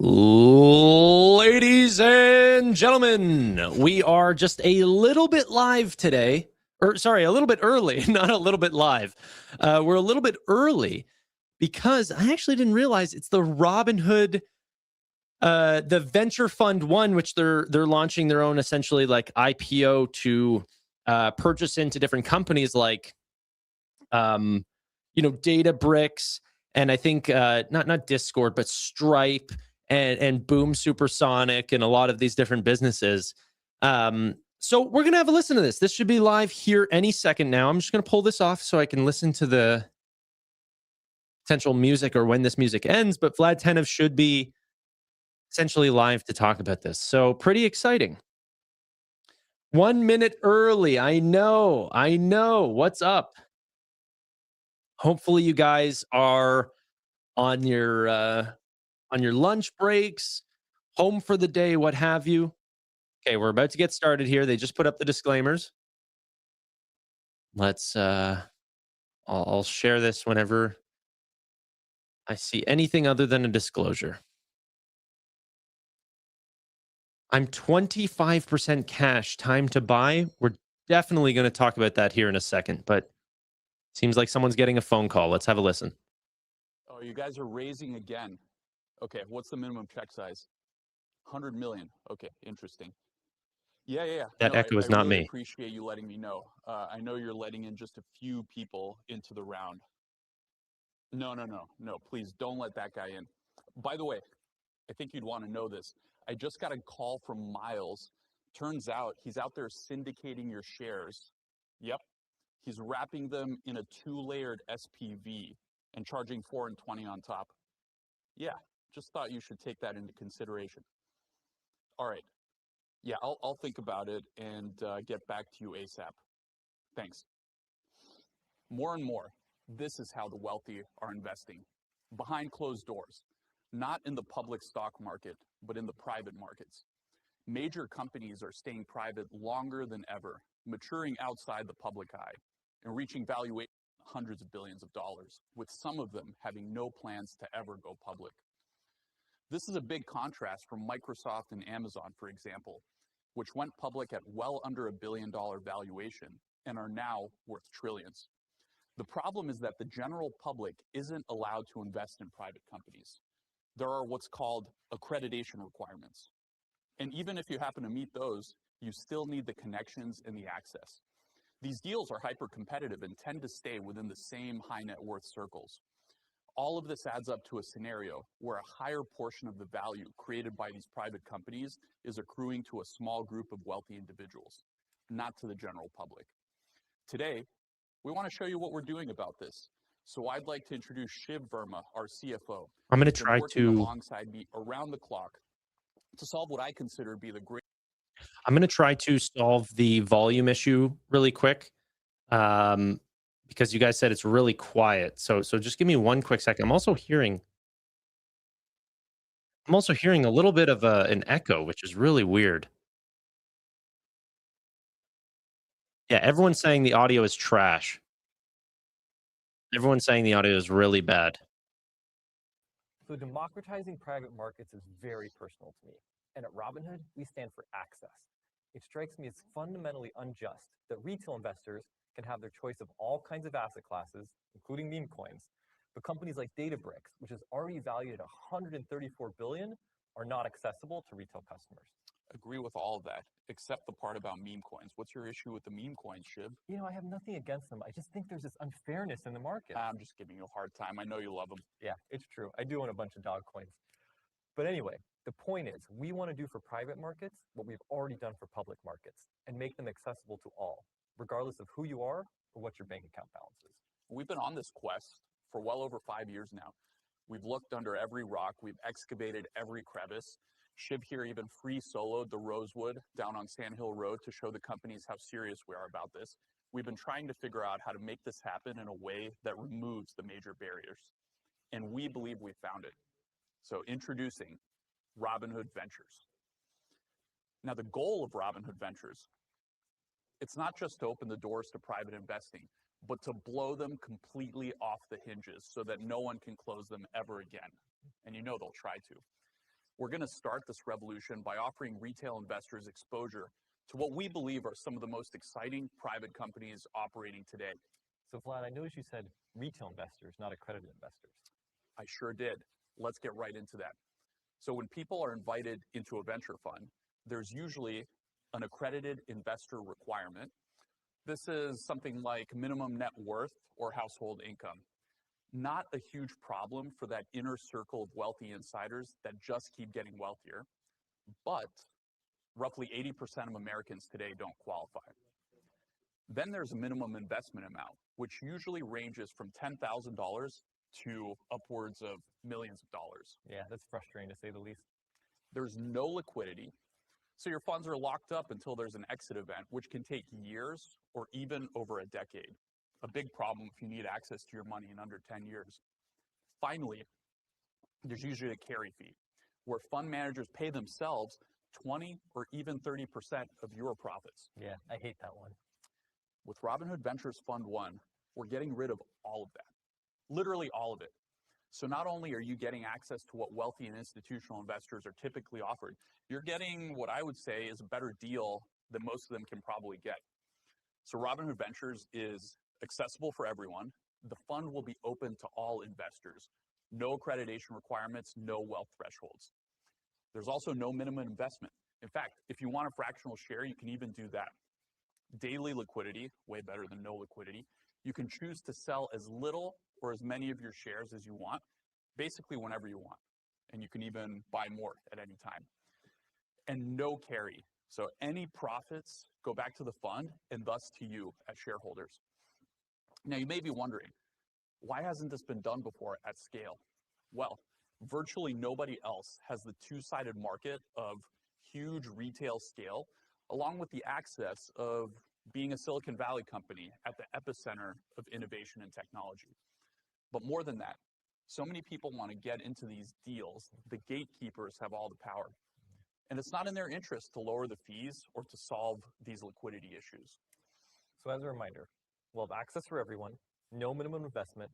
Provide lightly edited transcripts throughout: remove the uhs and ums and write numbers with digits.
Ladies and gentlemen, we are just a little bit live today. Or sorry, a little bit early, not a little bit live. We're a little bit early because I actually didn't realize it's the Robinhood, the Venture Fund One, which they're launching their own essentially like IPO to purchase into different companies like Databricks, and I think not Discord, but Stripe and Boom Supersonic and a lot of these different businesses. So we're gonna have a listen to this. This should be live here any second now. I'm just gonna pull this off so I can listen to the potential music or when this music ends. But Vlad Tenev should be essentially live to talk about this. So pretty exciting. 1 minute early. I know. What's up? Hopefully you guys are on your lunch breaks, home for the day, what have you. Okay, we're about to get started here. They just put up the disclaimers. Let's I'll share this whenever I see anything other than a disclosure. I'm 25% cash, time to buy. We're definitely going to talk about that here in a second, but seems like someone's getting a phone call. Let's have a listen. Oh, you guys are raising again. Okay, what's the minimum check size? 100 million. Okay, interesting. Yeah. That echo is I not really me. appreciate you letting me know. I know you're letting in just a few people into the round. No, please don't let that guy in. By the way, I think you'd want to know this. I just got a call from Miles. Turns out he's out there syndicating your shares. Yep. He's wrapping them in a 2-layered SPV and charging 4 and 20 on top. Yeah, just thought you should take that into consideration. All right. Yeah, I'll think about it and get back to you ASAP. Thanks. More and more, this is how the wealthy are investing. Behind closed doors, not in the public stock market, but in the private markets. Major companies are staying private longer than ever, maturing outside the public eye, and reaching valuation hundreds of billions of dollars, with some of them having no plans to ever go public. This is a big contrast from Microsoft and Amazon, for example, which went public at well under $1 billion valuation and are now worth trillions. The problem is that the general public isn't allowed to invest in private companies. There are what's called accreditation requirements. And even if you happen to meet those, you still need the connections and the access. These deals are hyper-competitive and tend to stay within the same high net worth circles. All of this adds up to a scenario where a higher portion of the value created by these private companies is accruing to a small group of wealthy individuals, not to the general public. Today, we want to show you what we're doing about this. So I'd like to introduce Shiv Verma, our CFO. I'm going to try working alongside me around the clock to solve what I consider to be the great. I'm going to try to solve the volume issue really quick. Because you guys said it's really quiet. So just give me one quick second. I'm also hearing a little bit of an echo, which is really weird. Yeah, everyone's saying the audio is trash. Everyone's saying the audio is really bad. So democratizing private markets is very personal to me. And at Robinhood, we stand for access. It strikes me as fundamentally unjust that retail investors can have their choice of all kinds of asset classes, including meme coins, but companies like Databricks, which is already valued at $134 billion, are not accessible to retail customers. Agree with all of that, except the part about meme coins. What's your issue with the meme coins, Shiv? I have nothing against them. I just think there's this unfairness in the market. I'm just giving you a hard time. I know you love them. Yeah, it's true. I do own a bunch of dog coins. But anyway, the point is, we want to do for private markets what we've already done for public markets and make them accessible to all, regardless of who you are or what your bank account balance is. We've been on this quest for well over 5 years now. We've looked under every rock. We've excavated every crevice. Shiv here even free soloed the Rosewood down on Sand Hill Road to show the companies how serious we are about this. We've been trying to figure out how to make this happen in a way that removes the major barriers. And we believe we found it. So introducing Robinhood Ventures. Now the goal of Robinhood Ventures, it's not just to open the doors to private investing, but to blow them completely off the hinges so that no one can close them ever again. And they'll try to. We're going to start this revolution by offering retail investors exposure to what we believe are some of the most exciting private companies operating today. So Vlad, I noticed you said retail investors, not accredited investors. I sure did. Let's get right into that. So when people are invited into a venture fund, there's usually an accredited investor requirement. This is something like minimum net worth or household income. Not a huge problem for that inner circle of wealthy insiders that just keep getting wealthier, but roughly 80% of Americans today don't qualify. Then there's a minimum investment amount, which usually ranges from $10,000 to upwards of millions of dollars. Yeah, that's frustrating to say the least. There's no liquidity, so your funds are locked up until there's an exit event, which can take years or even over a decade. A big problem if you need access to your money in under 10 years. Finally, there's usually a carry fee, where fund managers pay themselves 20 or even 30% of your profits. Yeah, I hate that one. With Robinhood Ventures Fund 1, we're getting rid of all of that. Literally all of it. So not only are you getting access to what wealthy and institutional investors are typically offered, you're getting what I would say is a better deal than most of them can probably get. So Robinhood Ventures is accessible for everyone. The fund will be open to all investors. No accreditation requirements, no wealth thresholds. There's also no minimum investment. In fact, if you want a fractional share, you can even do that. Daily liquidity, way better than no liquidity. You can choose to sell as little or as many of your shares as you want, basically whenever you want. And you can even buy more at any time. And no carry. So any profits go back to the fund and thus to you as shareholders. Now you may be wondering, why hasn't this been done before at scale? Well, virtually nobody else has the two-sided market of huge retail scale, along with the access of being a Silicon Valley company at the epicenter of innovation and technology. But more than that, so many people want to get into these deals, the gatekeepers have all the power. And it's not in their interest to lower the fees or to solve these liquidity issues. So as a reminder, we'll have access for everyone, no minimum investment,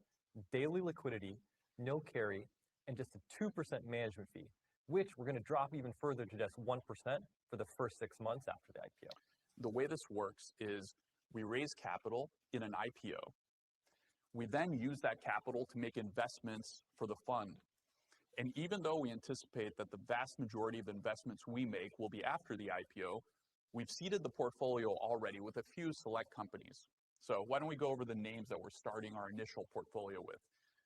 daily liquidity, no carry, and just a 2% management fee, which we're going to drop even further to just 1% for the first 6 months after the IPO. The way this works is we raise capital in an IPO. We then use that capital to make investments for the fund. And even though we anticipate that the vast majority of investments we make will be after the IPO, we've seeded the portfolio already with a few select companies. So why don't we go over the names that we're starting our initial portfolio with?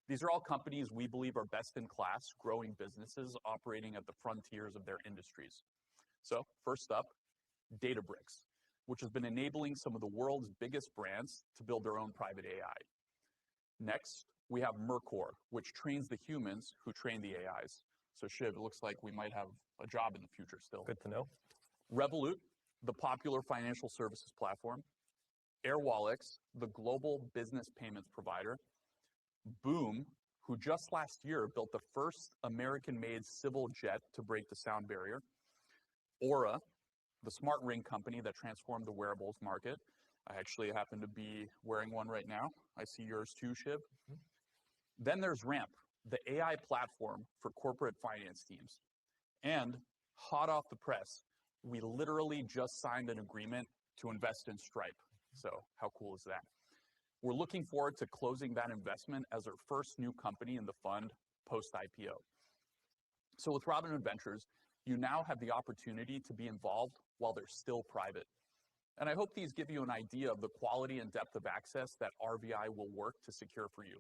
These are all companies we believe are best in class, growing businesses operating at the frontiers of their industries. So first up, Databricks, which has been enabling some of the world's biggest brands to build their own private AI. Next, we have Mercor, which trains the humans who train the AIs. So Shiv, it looks like we might have a job in the future still. Good to know. Revolut, the popular financial services platform. Airwallex, the global business payments provider. Boom, who just last year built the first American-made civil jet to break the sound barrier. Aura, the smart ring company that transformed the wearables market. I actually happen to be wearing one right now. I see yours too, Shiv. Mm-hmm. Then there's Ramp, the AI platform for corporate finance teams. And hot off the press, we literally just signed an agreement to invest in Stripe. So how cool is that? We're looking forward to closing that investment as our first new company in the fund post-IPO. So with Robinhood Ventures, you now have the opportunity to be involved while they're still private. And I hope these give you an idea of the quality and depth of access that RVI will work to secure for you.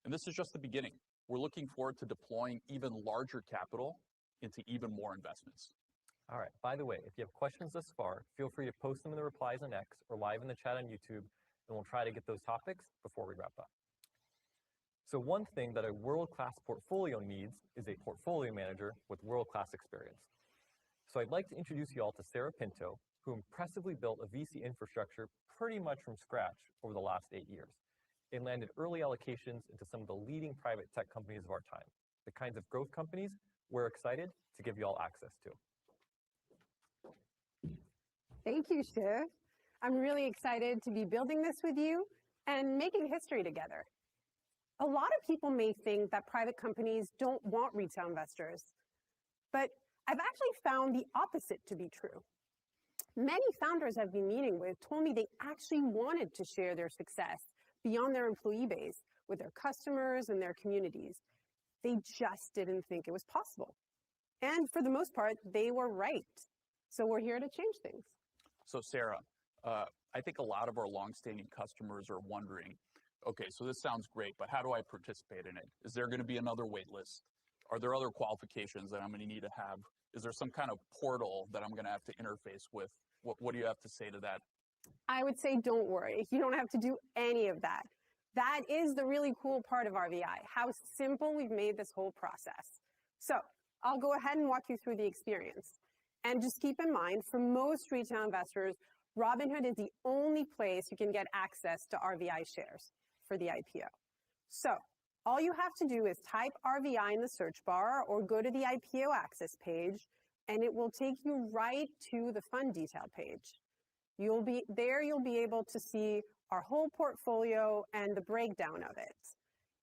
And this is just the beginning. We're looking forward to deploying even larger capital into even more investments. All right, by the way, if you have questions thus far, feel free to post them in the replies on X or live in the chat on YouTube, and we'll try to get those topics before we wrap up. So one thing that a world-class portfolio needs is a portfolio manager with world-class experience. So I'd like to introduce you all to Sarah Pinto, who impressively built a VC infrastructure pretty much from scratch over the last 8 years. It landed early allocations into some of the leading private tech companies of our time, the kinds of growth companies we're excited to give you all access to. Thank you, Shiv. I'm really excited to be building this with you and making history together. A lot of people may think that private companies don't want retail investors, But I've actually found the opposite to be true. Many founders I've been meeting with told me they actually wanted to share their success beyond their employee base with their customers and their communities. They just didn't think it was possible. And for the most part, they were right. So we're here to change things. So Sarah, I think a lot of our longstanding customers are wondering, okay, so this sounds great, but how do I participate in it? Is there going to be another wait list? Are there other qualifications that I'm going to need to have? Is there some kind of portal that I'm going to have to interface with? What do you have to say to that? I would say don't worry. You don't have to do any of that. That is the really cool part of RVI, how simple we've made this whole process. So I'll go ahead and walk you through the experience. And just keep in mind, for most retail investors, Robinhood is the only place you can get access to RVI shares for the IPO. So all you have to do is type RVI in the search bar or go to the IPO access page, and it will take you right to the fund detail page. You'll be able to see our whole portfolio and the breakdown of it.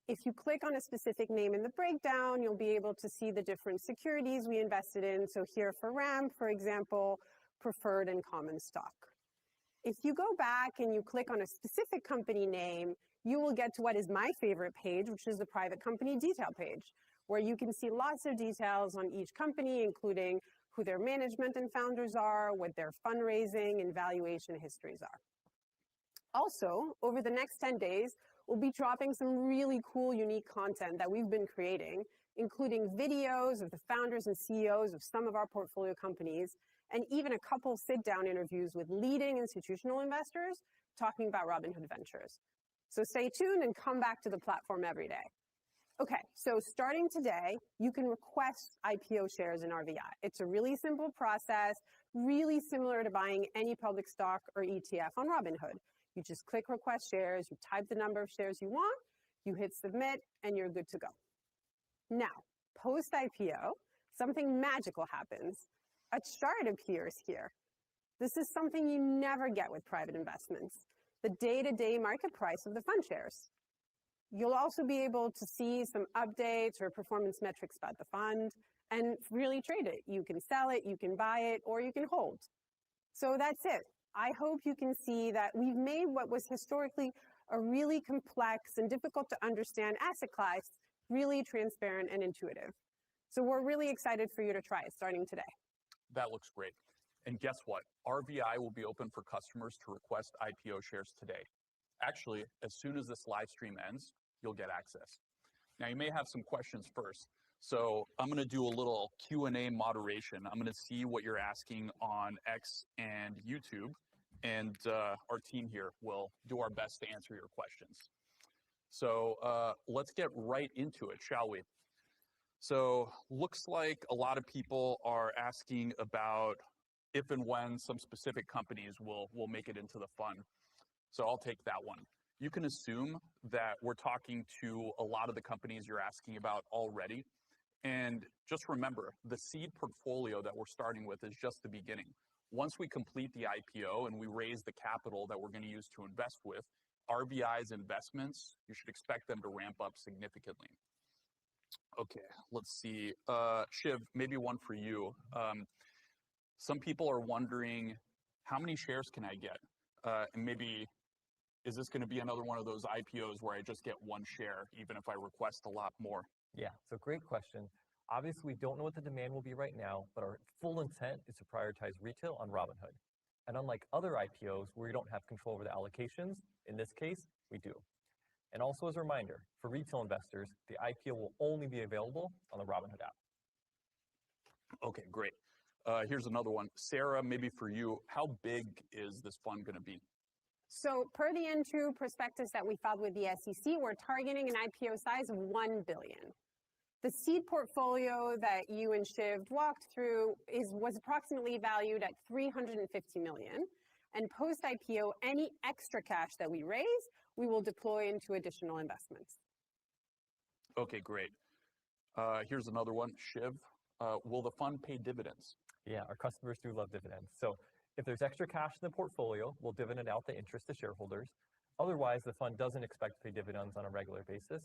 If you click on a specific name in the breakdown, you'll be able to see the different securities we invested in. So here for RAM, for example, preferred and common stock. If you go back and you click on a specific company name, you will get to what is my favorite page, which is the private company detail page, where you can see lots of details on each company, including who their management and founders are, what their fundraising and valuation histories are. Also, over the next 10 days, we'll be dropping some really cool, unique content that we've been creating, including videos of the founders and CEOs of some of our portfolio companies, and even a couple sit-down interviews with leading institutional investors talking about Robinhood Ventures. So stay tuned and come back to the platform every day. Okay, so starting today, you can request IPO shares in RVI. It's a really simple process, really similar to buying any public stock or ETF on Robinhood. You just click request shares, you type the number of shares you want, you hit submit, and you're good to go. Now, post-IPO, something magical happens. A chart appears here. This is something you never get with private investments, the day-to-day market price of the fund shares. You'll also be able to see some updates or performance metrics about the fund and really trade it. You can sell it, you can buy it, or you can hold. So that's it. I hope you can see that we've made what was historically a really complex and difficult to understand asset class really transparent and intuitive. So we're really excited for you to try it starting today. That looks great. And guess what? RVI will be open for customers to request IPO shares today. Actually, as soon as this live stream ends, you'll get access. Now, you may have some questions first. So I'm going to do a little Q&A moderation. I'm going to see what you're asking on X and YouTube, and our team here will do our best to answer your questions. So let's get right into it, shall we? So looks like a lot of people are asking about if and when some specific companies will make it into the fund. So I'll take that one. You can assume that we're talking to a lot of the companies you're asking about already. And just remember, the seed portfolio that we're starting with is just the beginning. Once we complete the IPO and we raise the capital that we're going to use to invest with, RVI's investments, you should expect them to ramp up significantly. Okay, let's see. Shiv, maybe one for you. Some people are wondering, how many shares can I get? And maybe, is this going to be another one of those IPOs where I just get one share, even if I request a lot more? Yeah, so great question. Obviously, we don't know what the demand will be right now, but our full intent is to prioritize retail on Robinhood. And unlike other IPOs where we don't have control over the allocations, in this case, we do. And also as a reminder, for retail investors, the IPO will only be available on the Robinhood app. Okay, great. Here's another one. Sarah, maybe for you, how big is this fund going to be? So per the N2 prospectus that we filed with the SEC, we're targeting an IPO size of $1 billion. The seed portfolio that you and Shiv walked through was approximately valued at $350 million. And post-IPO, any extra cash that we raise, we will deploy into additional investments. Okay, great. Here's another one. Shiv, will the fund pay dividends? Yeah, our customers do love dividends. So if there's extra cash in the portfolio, we'll dividend out the interest to shareholders. Otherwise, the fund doesn't expect to pay dividends on a regular basis.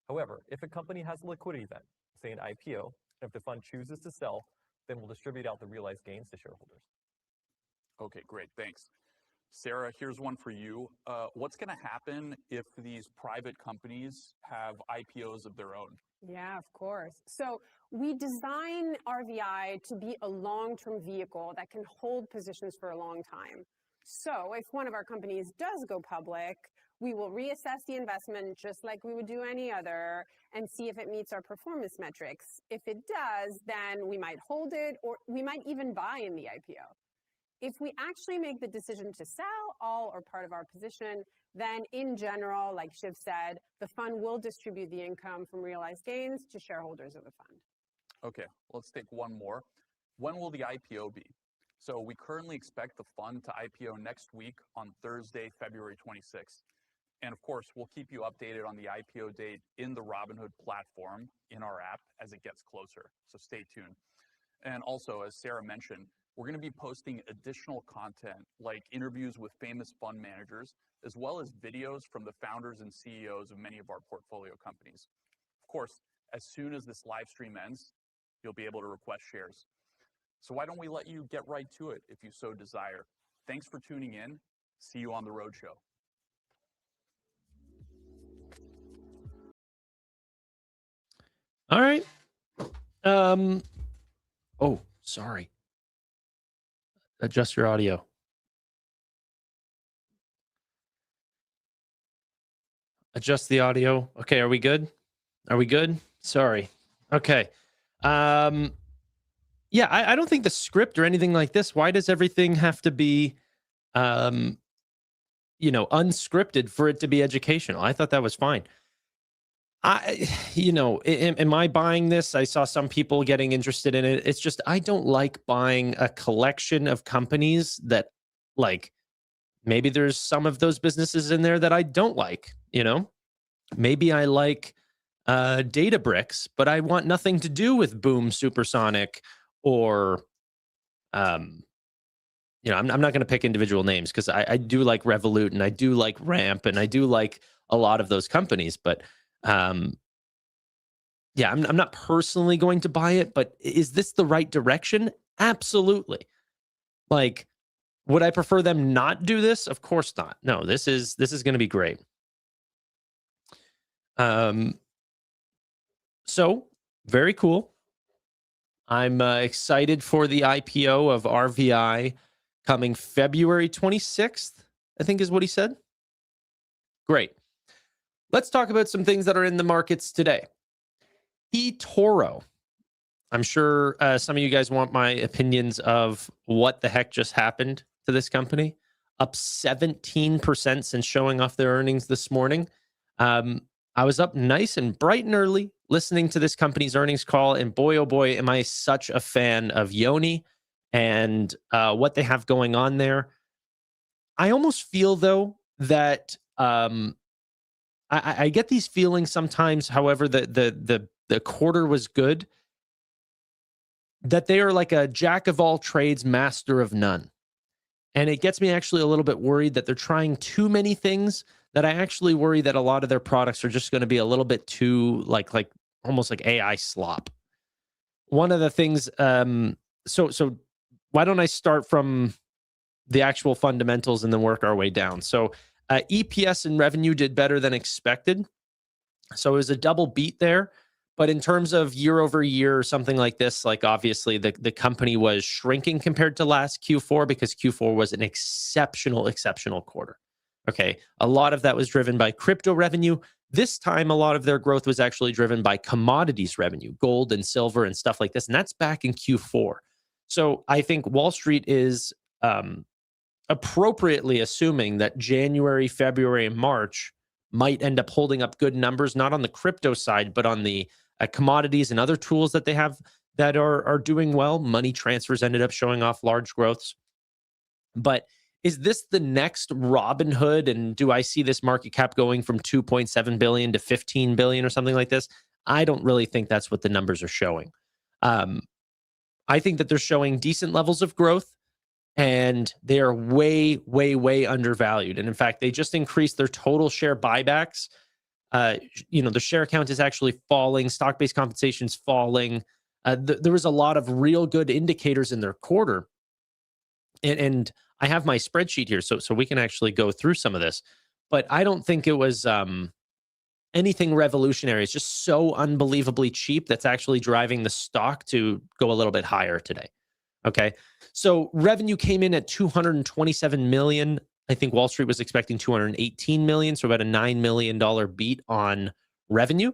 However, if a company has a liquidity event, say an IPO, If the fund chooses to sell, then we'll distribute out the realized gains to shareholders. Okay, great, thanks. Sarah, here's one for you. What's going to happen if these private companies have IPOs of their own? Yeah, of course. So we design RVI to be a long-term vehicle that can hold positions for a long time. So if one of our companies does go public, we will reassess the investment just like we would do any other and see if it meets our performance metrics. If it does, then we might hold it, or we might even buy in the IPO. If we actually make the decision to sell all or part of our position, then in general, like Shiv said, the fund will distribute the income from realized gains to shareholders of the fund. Okay, let's take one more. When will the IPO be? So we currently expect the fund to IPO next week on Thursday, February 26th. And of course, we'll keep you updated on the IPO date in the Robinhood platform in our app as it gets closer. So stay tuned. And also, as Sarah mentioned, we're going to be posting additional content like interviews with famous fund managers, as well as videos from the founders and CEOs of many of our portfolio companies. Of course, as soon as this live stream ends, you'll be able to request shares. So why don't we let you get right to it if you so desire. Thanks for tuning in. See you on the roadshow. All right. Oh, sorry. Adjust your audio. Adjust the audio. Okay, are we good? Are we good? Sorry. Okay. Yeah, I don't think the script or anything like this, why does everything have to be unscripted for it to be educational? I thought that was fine. Am I buying this? I saw some people getting interested in it. It's just, I don't like buying a collection of companies that, like, maybe there's some of those businesses in there that I don't like, Maybe I like Databricks, but I want nothing to do with Boom Supersonic or, I'm not going to pick individual names because I do like Revolut and I do like Ramp and I do like a lot of those companies, but I'm not personally going to buy it, but is this the right direction? Absolutely. Like, would I prefer them not do this? Of course not. No, this is going to be great. So very cool. I'm excited for the IPO of RVI coming February 26th, I think is what he said. Great. Let's talk about some things that are in the markets today. Toro. I'm sure some of you guys want my opinions of what the heck just happened to this company. Up 17% since showing off their earnings this morning. I was up nice and bright and early listening to this company's earnings call, and boy, oh boy, am I such a fan of Yoni and what they have going on there. I almost feel, though, that I get these feelings sometimes, however, the quarter was good, that they are like a jack of all trades, master of none. And it gets me actually a little bit worried that they're trying too many things, that I actually worry that a lot of their products are just going to be a little bit too like almost like AI slop. One of the things, so why don't I start from the actual fundamentals and then work our way down? So EPS and revenue did better than expected. So it was a double beat there. But in terms of year over year or something like this, like obviously the company was shrinking compared to last Q4 because Q4 was an exceptional quarter. Okay. A lot of that was driven by crypto revenue. This time, a lot of their growth was actually driven by commodities revenue, gold and silver and stuff like this. And that's back in Q4. So I think Wall Street is appropriately assuming that January, February, and March might end up holding up good numbers, not on the crypto side, but on the commodities and other tools that they have that are doing well. Money transfers ended up showing off large growths. But is this the next Robinhood? And do I see this market cap going from 2.7 billion to 15 billion or something like this? I don't really think that's what the numbers are showing. I think that they're showing decent levels of growth, and they are way, way, way undervalued. And in fact, they just increased their total share buybacks. The share count is actually falling. Stock-based compensation is falling. There was a lot of real good indicators in their quarter. And I have my spreadsheet here, so we can actually go through some of this. But I don't think it was anything revolutionary. It's just so unbelievably cheap that's actually driving the stock to go a little bit higher today. Okay. So revenue came in at 227 million. I think Wall Street was expecting 218 million. So about a $9 million beat on revenue.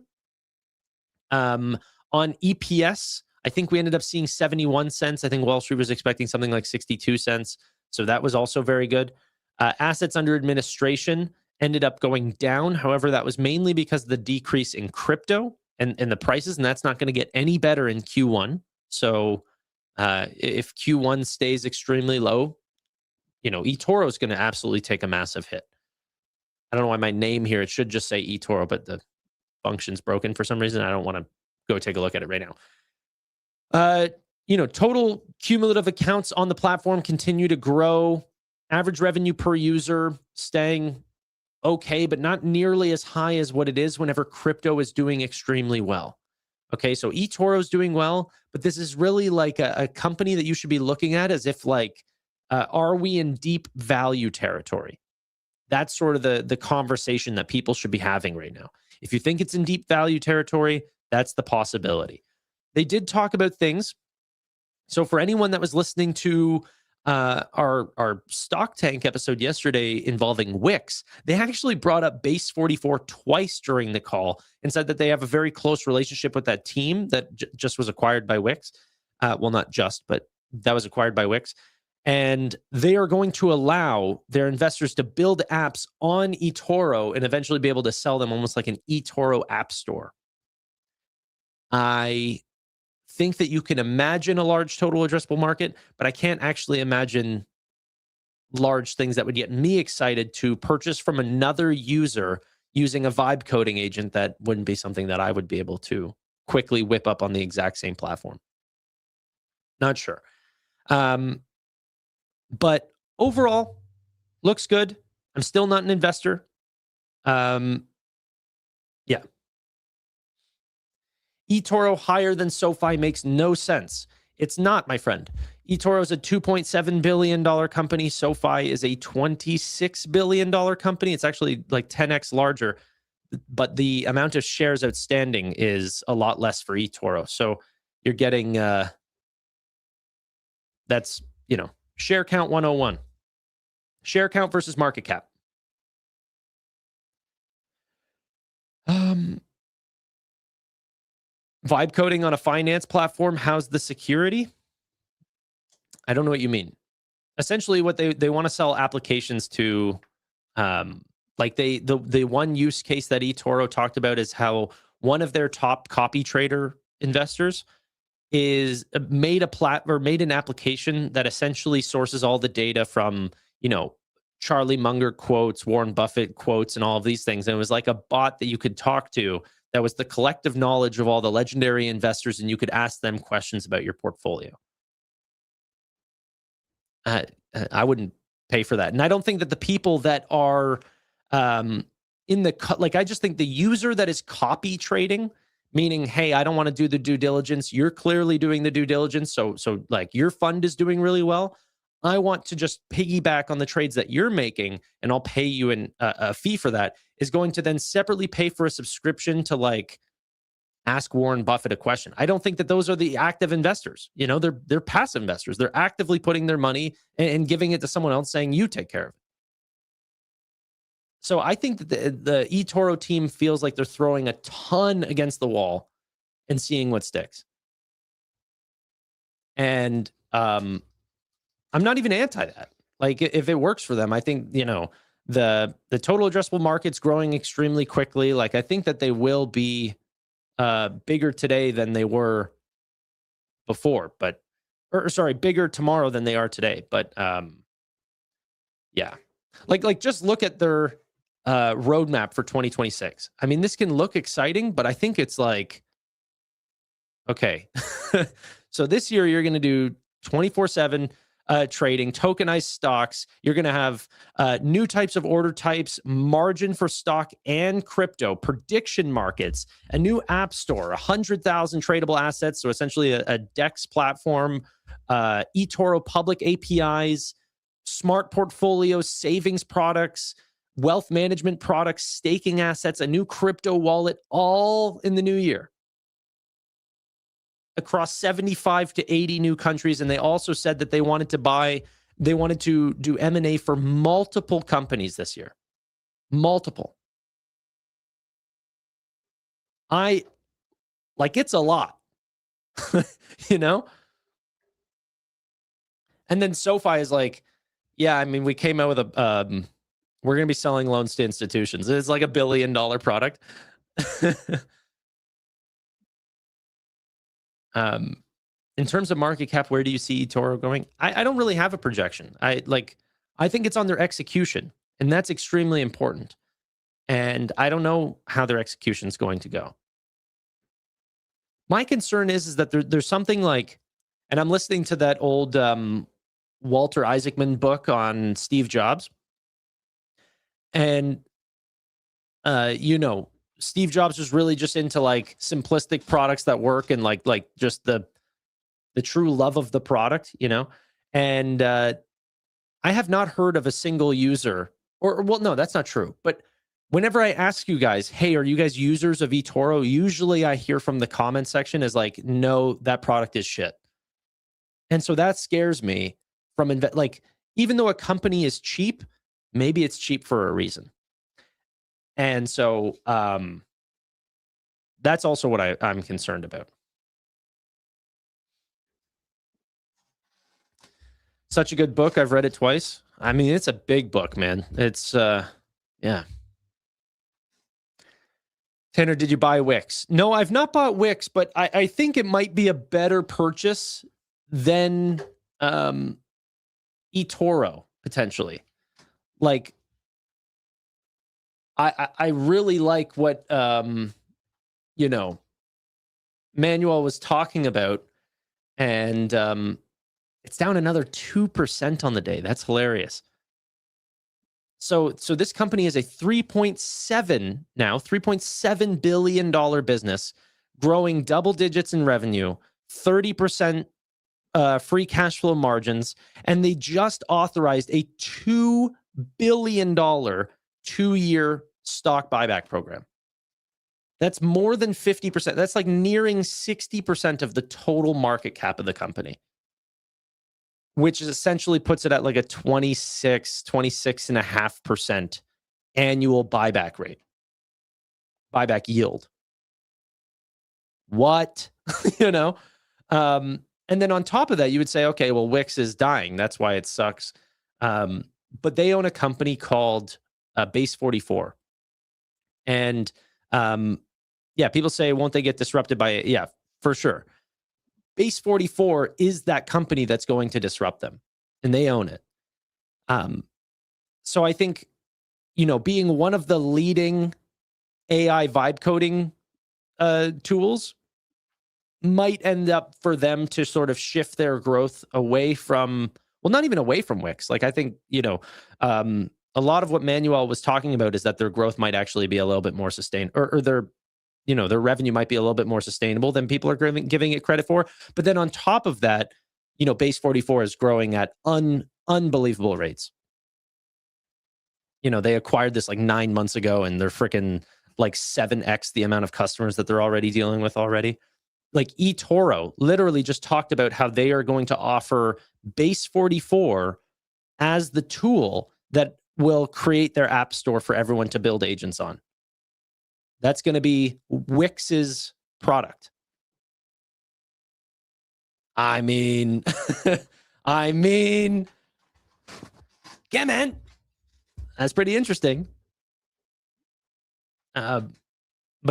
On EPS, I think we ended up seeing 71 cents. I think Wall Street was expecting something like 62 cents. So that was also very good. Assets under administration ended up going down. However, that was mainly because of the decrease in crypto and the prices, and that's not going to get any better in Q1. So if Q1 stays extremely low, eToro is going to absolutely take a massive hit. I don't know why my name here, it should just say eToro, but the function's broken for some reason. I don't want to go take a look at it right now. Total cumulative accounts on the platform continue to grow. Average revenue per user staying okay, but not nearly as high as what it is whenever crypto is doing extremely well. Okay, so eToro is doing well, but this is really like a company that you should be looking at as if are we in deep value territory? That's sort of the conversation that people should be having right now. If you think it's in deep value territory, that's the possibility. They did talk about things. So for anyone that was listening to our stock tank episode yesterday involving Wix, they actually brought up Base 44 twice during the call and said that they have a very close relationship with that team that just was acquired by Wix. Well, not just, but that was acquired by Wix. And they are going to allow their investors to build apps on eToro and eventually be able to sell them almost like an eToro app store. I think that you can imagine a large total addressable market, but I can't actually imagine large things that would get me excited to purchase from another user using a vibe coding agent. That wouldn't be something that I would be able to quickly whip up on the exact same platform. Not sure. But overall, looks good. I'm still not an investor. Yeah. eToro higher than SoFi makes no sense. It's not, my friend. eToro is a $2.7 billion company. SoFi is a $26 billion company. It's actually like 10x larger, but the amount of shares outstanding is a lot less for eToro. So you're getting, that's, share count 101. Share count versus market cap. Vibe coding on a finance platform, how's the security? I don't know what you mean. Essentially, what they want to sell applications to, the one use case that eToro talked about is how one of their top copy trader investors is made an application that essentially sources all the data from, Charlie Munger quotes, Warren Buffett quotes, and all of these things. And it was like a bot that you could talk to that was the collective knowledge of all the legendary investors, and you could ask them questions about your portfolio. I wouldn't pay for that. And I don't think that the people that are I just think the user that is copy trading, meaning, hey, I don't want to do the due diligence. You're clearly doing the due diligence. So like your fund is doing really well. I want to just piggyback on the trades that you're making, and I'll pay you a fee for that, is going to then separately pay for a subscription to ask Warren Buffett a question. I don't think that those are the active investors. They're passive investors. They're actively putting their money and giving it to someone else saying, you take care of it. So I think that the eToro team feels like they're throwing a ton against the wall and seeing what sticks. And I'm not even anti that. If it works for them, I think, the total addressable market's growing extremely quickly. I think that they will be bigger today than they were before, bigger tomorrow than they are today. But yeah, just look at their roadmap for 2026. I mean, this can look exciting, but I think it's okay. So this year you're going to do 24/7 trading, tokenized stocks. You're going to have new types of order types, margin for stock and crypto, prediction markets, a new app store, 100,000 tradable assets. So essentially a DEX platform, eToro public APIs, smart portfolios, savings products, wealth management products, staking assets, a new crypto wallet, all in the new year, across 75 to 80 new countries. And they also said that they wanted to do M&A for multiple companies this year. Multiple. It's a lot, you know? And then SoFi is like, yeah, I mean, we came out with we're going to be selling loans to institutions. It's like $1 billion product. In terms of market cap, where do you see Toro going? I don't really have a projection. I think it's on their execution, and that's extremely important. And I don't know how their execution is going to go. My concern is that there's something like, and I'm listening to that old Walter Isaacman book on Steve Jobs. And, Steve Jobs was really just into like simplistic products that work and like just the true love of the product, And I have not heard of a single user, no, that's not true. But whenever I ask you guys, hey, are you guys users of eToro? Usually I hear from the comment section is like, no, that product is shit. And so that scares me from even though a company is cheap, maybe it's cheap for a reason. And so that's also what I'm concerned about. Such a good book. I've read it twice. I mean, it's a big book, man. It's, yeah. Tanner, did you buy Wix? No, I've not bought Wix, but I think it might be a better purchase than eToro, potentially. Like, I really like what, Manuel was talking about, and it's down another 2% on the day. That's hilarious. So this company is a $3.7 billion business, growing double digits in revenue, 30% free cash flow margins, and they just authorized a $2 billion 2-year stock buyback program. That's more than 50%. That's like nearing 60% of the total market cap of the company, which is essentially puts it at like a 26.5% annual buyback rate, buyback yield. What? And then on top of that, you would say, okay, well, Wix is dying. That's why it sucks. But they own a company called Base 44. And people say, won't they get disrupted by it? Yeah, for sure. Base 44 is that company that's going to disrupt them, and they own it. So I think, being one of the leading AI vibe coding tools might end up for them to sort of shift their growth away from, well, not even away from Wix. Like, I think, a lot of what Manuel was talking about is that their growth might actually be a little bit more sustained, or their revenue might be a little bit more sustainable than people are giving it credit for. But then on top of that, Base 44 is growing at unbelievable rates. They acquired this like 9 months ago, and they're freaking like 7x the amount of customers that they're already dealing with already. Like eToro literally just talked about how they are going to offer Base 44 as the tool that will create their app store for everyone to build agents on. That's going to be Wix's product. I mean, yeah, man, that's pretty interesting. But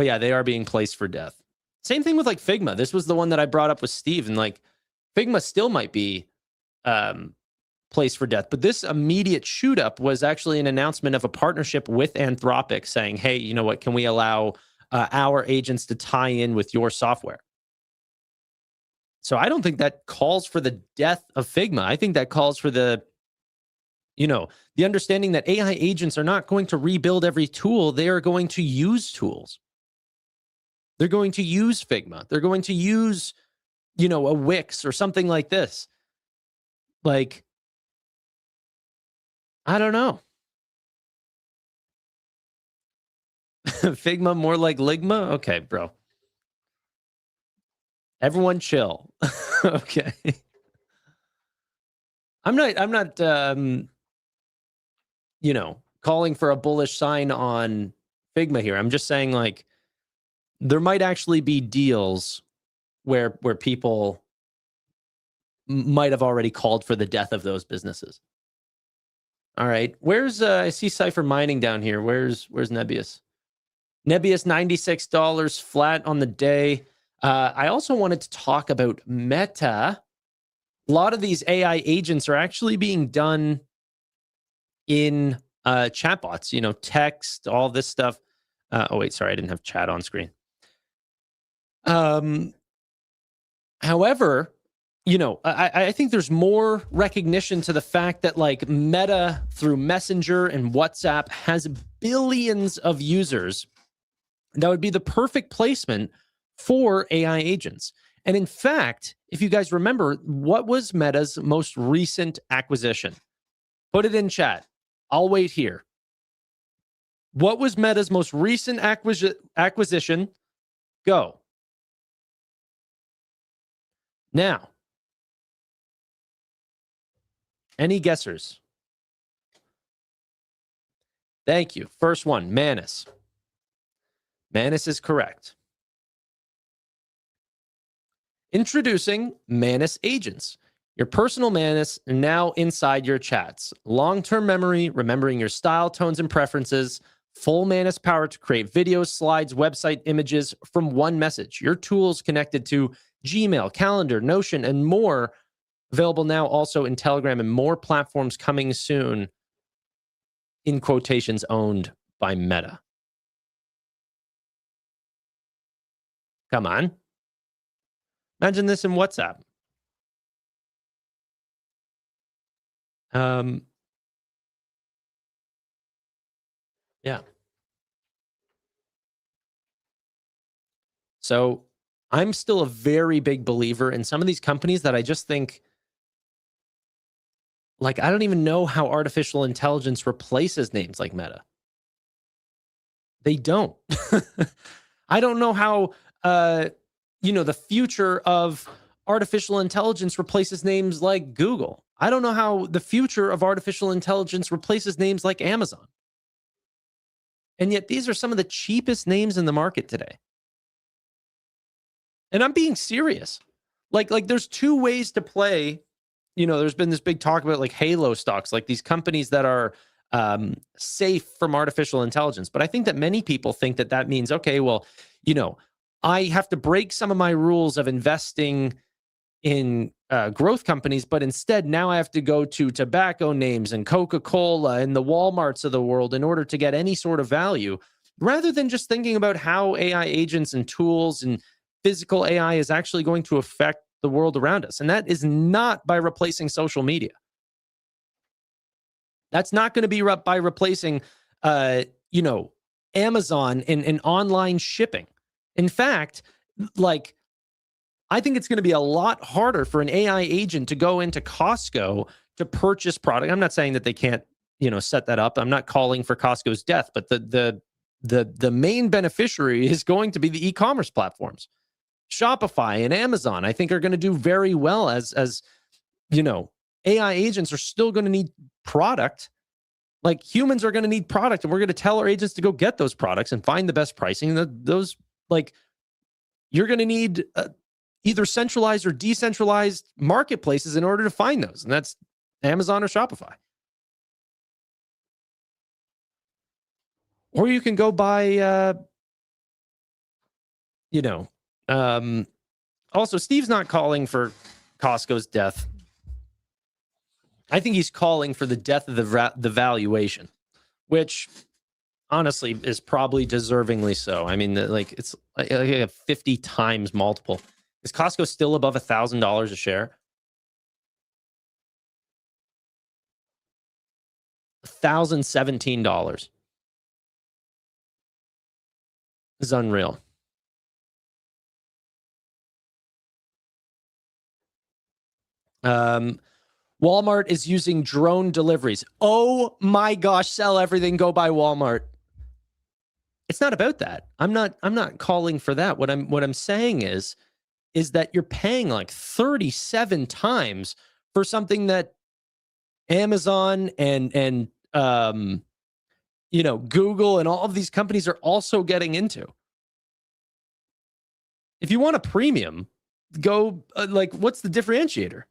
yeah, they are being placed for death. Same thing with like Figma. This was the one that I brought up with Steve, and like Figma still might be placed for death. But this immediate shoot up was actually an announcement of a partnership with Anthropic saying, hey, you know what, can we allow our agents to tie in with your software? So I don't think that calls for the death of Figma. I think that calls for the understanding that AI agents are not going to rebuild every tool. They are going to use tools. They're going to use Figma. They're going to use, a Wix or something like this. Like, I don't know. Figma more like Ligma? Okay, bro. Everyone chill. Okay. I'm not calling for a bullish sign on Figma here. I'm just saying, like, there might actually be deals where people might have already called for the death of those businesses. All right. Where's I see Cypher Mining down here. Where's Nebius? Nebius $96 flat on the day. I also wanted to talk about Meta. A lot of these AI agents are actually being done in chatbots, text, all this stuff. Oh, wait, sorry, I didn't have chat on screen. However, I think there's more recognition to the fact that, like, Meta through Messenger and WhatsApp has billions of users. That would be the perfect placement for AI agents. And in fact, if you guys remember, what was Meta's most recent acquisition? Put it in chat. I'll wait here. What was Meta's most recent acquisition? Go. Now, any guessers? Thank you. First one, Manus. Manus is correct. Introducing Manus Agents. Your personal Manus now inside your chats. Long-term memory, remembering your style, tones, and preferences. Full Manus power to create videos, slides, website images from one message. Your tools connected to Gmail, Calendar, Notion, and more. Available now also in Telegram and more platforms coming soon. In quotations, owned by Meta. Come on. Imagine this in WhatsApp. Yeah. So I'm still a very big believer in some of these companies that I just think, like, I don't even know how artificial intelligence replaces names like Meta. They don't. I don't know how, the future of artificial intelligence replaces names like Google. I don't know how the future of artificial intelligence replaces names like Amazon. And yet these are some of the cheapest names in the market today. And I'm being serious. Like there's two ways to play. There's been this big talk about, like, Halo stocks, like these companies that are safe from artificial intelligence. But I think that many people think that means, okay, well, I have to break some of my rules of investing in growth companies, but instead now I have to go to tobacco names and Coca-Cola and the Walmarts of the world in order to get any sort of value, rather than just thinking about how AI agents and tools and physical AI is actually going to affect the world around us. And that is not by replacing social media. That's not going to be by replacing, Amazon and online shipping. In fact, like, I think it's going to be a lot harder for an AI agent to go into Costco to purchase product. I'm not saying that they can't, set that up. I'm not calling for Costco's death, but the main beneficiary is going to be the e-commerce platforms. Shopify and Amazon, I think, are going to do very well as AI agents are still going to need product. Like, humans are going to need product, and we're going to tell our agents to go get those products and find the best pricing. Those, like, you're going to need either centralized or decentralized marketplaces in order to find those. And that's Amazon or Shopify. Or you can go buy, also, Steve's not calling for Costco's death. I think he's calling for the death of the valuation, which honestly is probably deservingly so. I mean, like, it's like a 50 times multiple. Is Costco still above $1,000 a share? $1,017. This is unreal. Walmart is using drone deliveries. Oh my gosh, sell everything, go buy Walmart. It's not about that. I'm not calling for that. What I'm saying is that you're paying like 37 times for something that Amazon and Google and all of these companies are also getting into. If you want a premium, go what's the differentiator?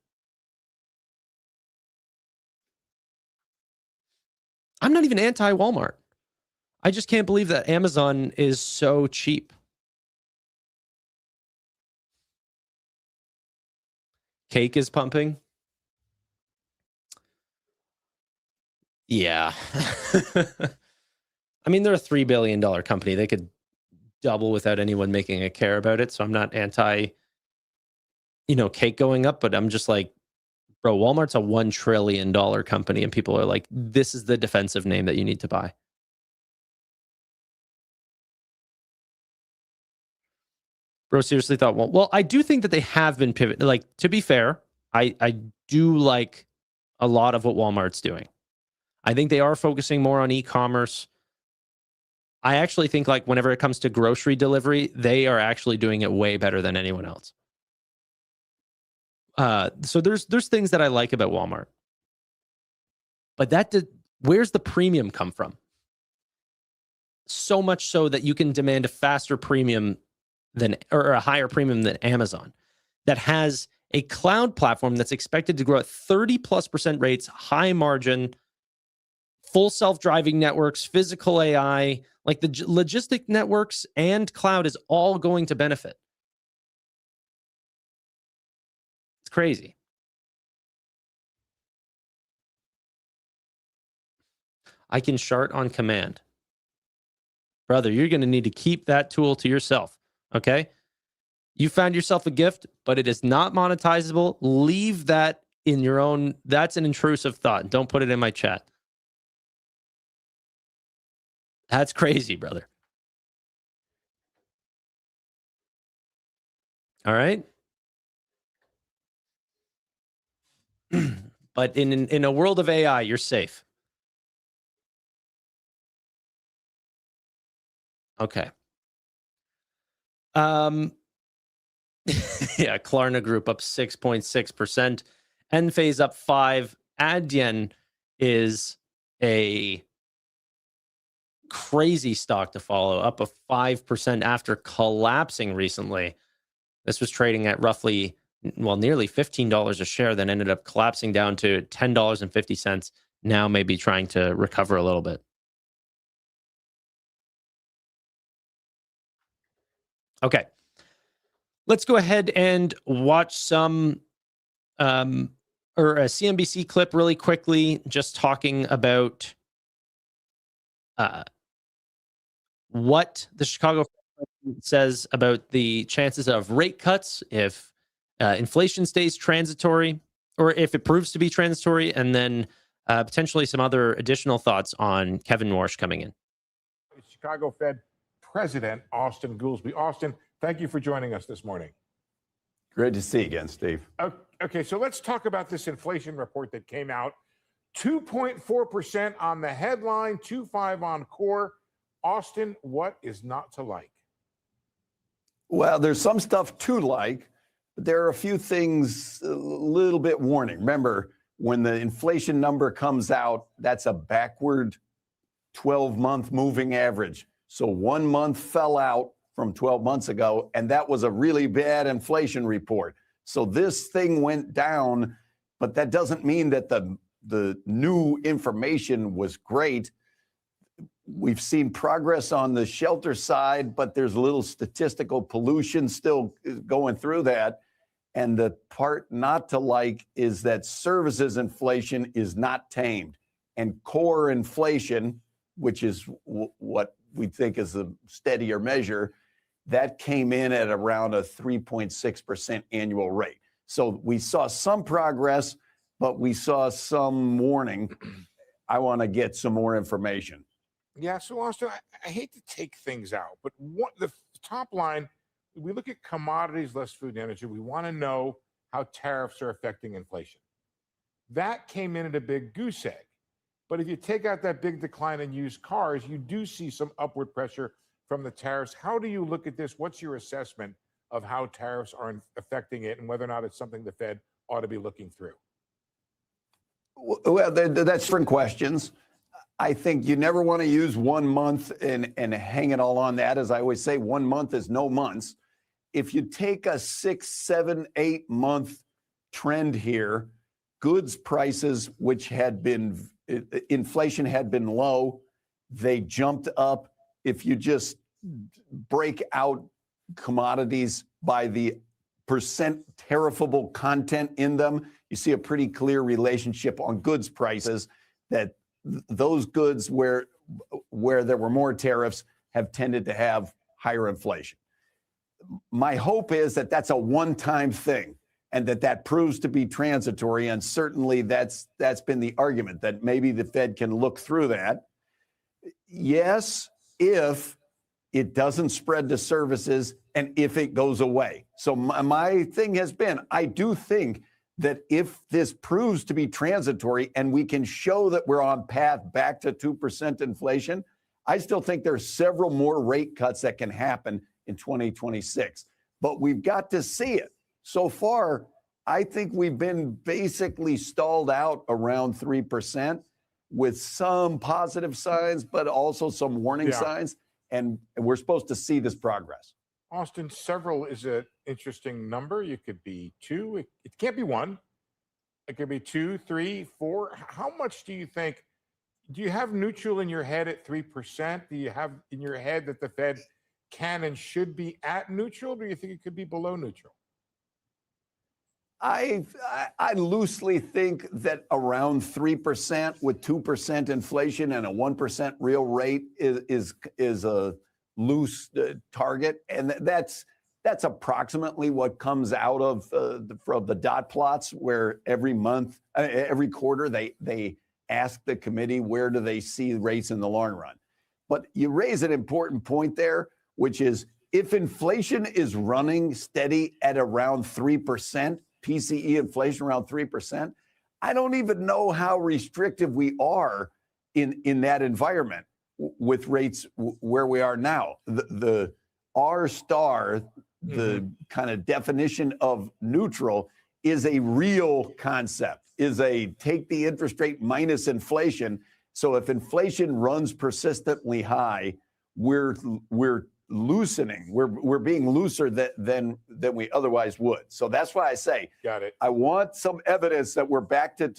I'm not even anti-Walmart. I just can't believe that Amazon is so cheap. Cake is pumping. Yeah. I mean, they're a $3 billion company. They could double without anyone making a care about it. So I'm not anti, cake going up, but I'm just like, bro, Walmart's a $1 trillion company. And people are like, this is the defensive name that you need to buy. Bro, seriously thought, well, I do think that they have been pivoting. Like, to be fair, I do like a lot of what Walmart's doing. I think they are focusing more on e-commerce. I actually think like whenever it comes to grocery delivery, they are actually doing it way better than anyone else. So there's things that I like about Walmart. But where's the premium come from? So much so that you can demand a faster premium or a higher premium than Amazon, that has a cloud platform that's expected to grow at 30+% rates, high margin, full self-driving networks, physical AI, like the logistic networks and cloud is all going to benefit. It's crazy. I can chart on command. Brother, you're going to need to keep that tool to yourself, okay? You found yourself a gift, but it is not monetizable. Leave that in your own. That's an intrusive thought. Don't put it in my chat. That's crazy, brother. All right. But in a world of AI, you're safe. Okay. Yeah, Klarna Group up 6.6%. Enphase up 5%. Adyen is a crazy stock to follow, up 5% after collapsing recently. This was trading at roughly, nearly $15 a share, then ended up collapsing down to $10.50. Now maybe trying to recover a little bit. Okay. Let's go ahead and watch some or a CNBC clip really quickly, just talking about what the Chicago Fed says about the chances of rate cuts if inflation stays transitory, or if it proves to be transitory, and then potentially some other additional thoughts on Kevin Warsh coming in. Chicago Fed President Austin Goolsbee. Austin, thank you for joining us this morning. Great to see you again, Steve. Okay, so let's talk about this inflation report that came out. 2.4% on the headline, 2.5 on core. Austin, what is not to like? Well, there's some stuff to like, but there are a few things a little bit warning. Remember, when the inflation number comes out, that's a backward 12-month moving average. So 1 month fell out from 12 months ago, and that was a really bad inflation report. So this thing went down, but that doesn't mean that the new information was great. We've seen progress on the shelter side, but there's a little statistical pollution still going through that. And the part not to like is that services inflation is not tamed. And core inflation, which is what we think is a steadier measure, that came in at around a 3.6% annual rate. So we saw some progress, but we saw some warning. I want to get some more information. Yeah, so Austin, I hate to take things out, but what the top line, we look at commodities less food and energy. We want to know how tariffs are affecting inflation. That came in at a big goose egg. But if you take out that big decline in used cars, you do see some upward pressure from the tariffs. How do you look at this? What's your assessment of how tariffs are affecting it and whether or not it's something the Fed ought to be looking through? Well, that's different questions. I think you never want to use 1 month and hang it all on that. As I always say, 1 month is no months. If you take a 6, 7, 8 month trend here, goods prices, which had been, inflation had been low, they jumped up. If you just break out commodities by the percent tariffable content in them, you see a pretty clear relationship on goods prices that those goods where there were more tariffs have tended to have higher inflation. My hope is that that's a one-time thing and that proves to be transitory. And certainly that's been the argument, that maybe the Fed can look through that. Yes, if it doesn't spread to services and if it goes away. So my thing has been, I do think that if this proves to be transitory and we can show that we're on path back to 2% inflation, I still think there's several more rate cuts that can happen in 2026. But we've got to see it. So far, I think we've been basically stalled out around 3% with some positive signs, but also some warning signs. And we're supposed to see this progress. Austin, several is an interesting number. You could be 2. It can't be 1. It could be 2, 3, 4. How much do you think? Do you have neutral in your head at 3%? Do you have in your head that the Fed can and should be at neutral? Or do you think it could be below neutral? I loosely think that around 3% with 2% inflation and a 1% real rate is a loose target, and that's approximately what comes out of from the dot plots, where every month, every quarter, they ask the committee where do they see rates in the long run. But you raise an important point there, which is if inflation is running steady at around 3%, PCE inflation around 3%, I don't even know how restrictive we are in that environment with rates where we are now. The R star, the kind of definition of neutral, is a real concept, is a take the interest rate minus inflation. So if inflation runs persistently high, we're loosening. We're being looser than we otherwise would. So that's why I say, got it. I want some evidence that we're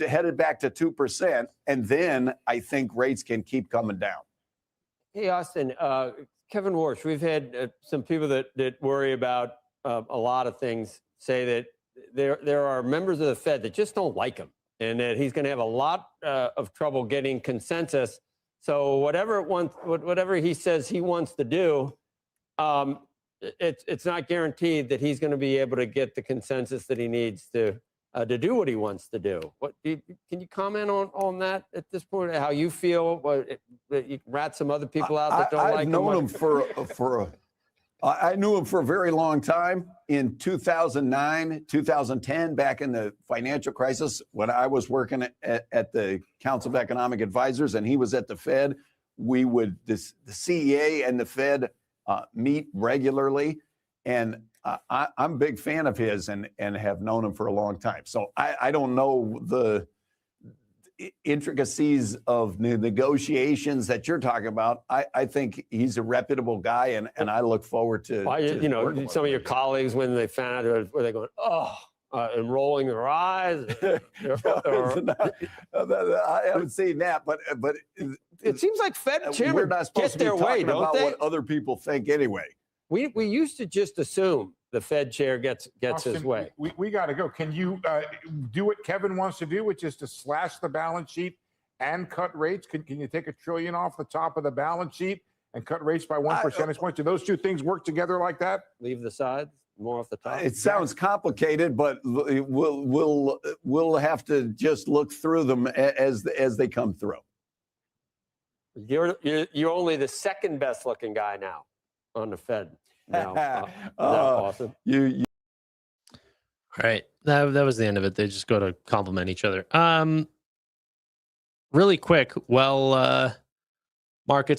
headed back to 2%, and then I think rates can keep coming down. Hey, Austin, Kevin Warsh, we've had some people that worry about a lot of things, say that there are members of the Fed that just don't like him and that he's going to have a lot of trouble getting consensus. So whatever he says he wants to do, it's not guaranteed that he's going to be able to get the consensus that he needs to do what he wants to do. Can you comment on that at this point? How you feel? You rat some other people out that don't like him. I knew him for a very long time. In 2009, 2010, back in the financial crisis, when I was working at the Council of Economic Advisors and he was at the Fed, the CEA and the Fed meet regularly, and I'm a big fan of his and have known him for a long time. So I don't know the intricacies of the negotiations that you're talking about. I think he's a reputable guy, and I look forward to some of your colleagues, when they found out, were they going, and rolling their eyes? I haven't seen that, but it seems like Fed chairmen get their way, don't about they? What other people think anyway. We used to just assume the Fed chair gets Austin, his way. We got to go. Can you do what Kevin wants to do, which is to slash the balance sheet and cut rates? Can you take $1 trillion off the top of the balance sheet and cut rates by 1 percentage point? Do those two things work together like that? Leave the sides, more off the top. It sounds complicated, but we'll have to just look through them as they come through. You're only the second best looking guy now on the Fed. Now, is that awesome? You All right. That was the end of it. They just go to compliment each other. Really quick, markets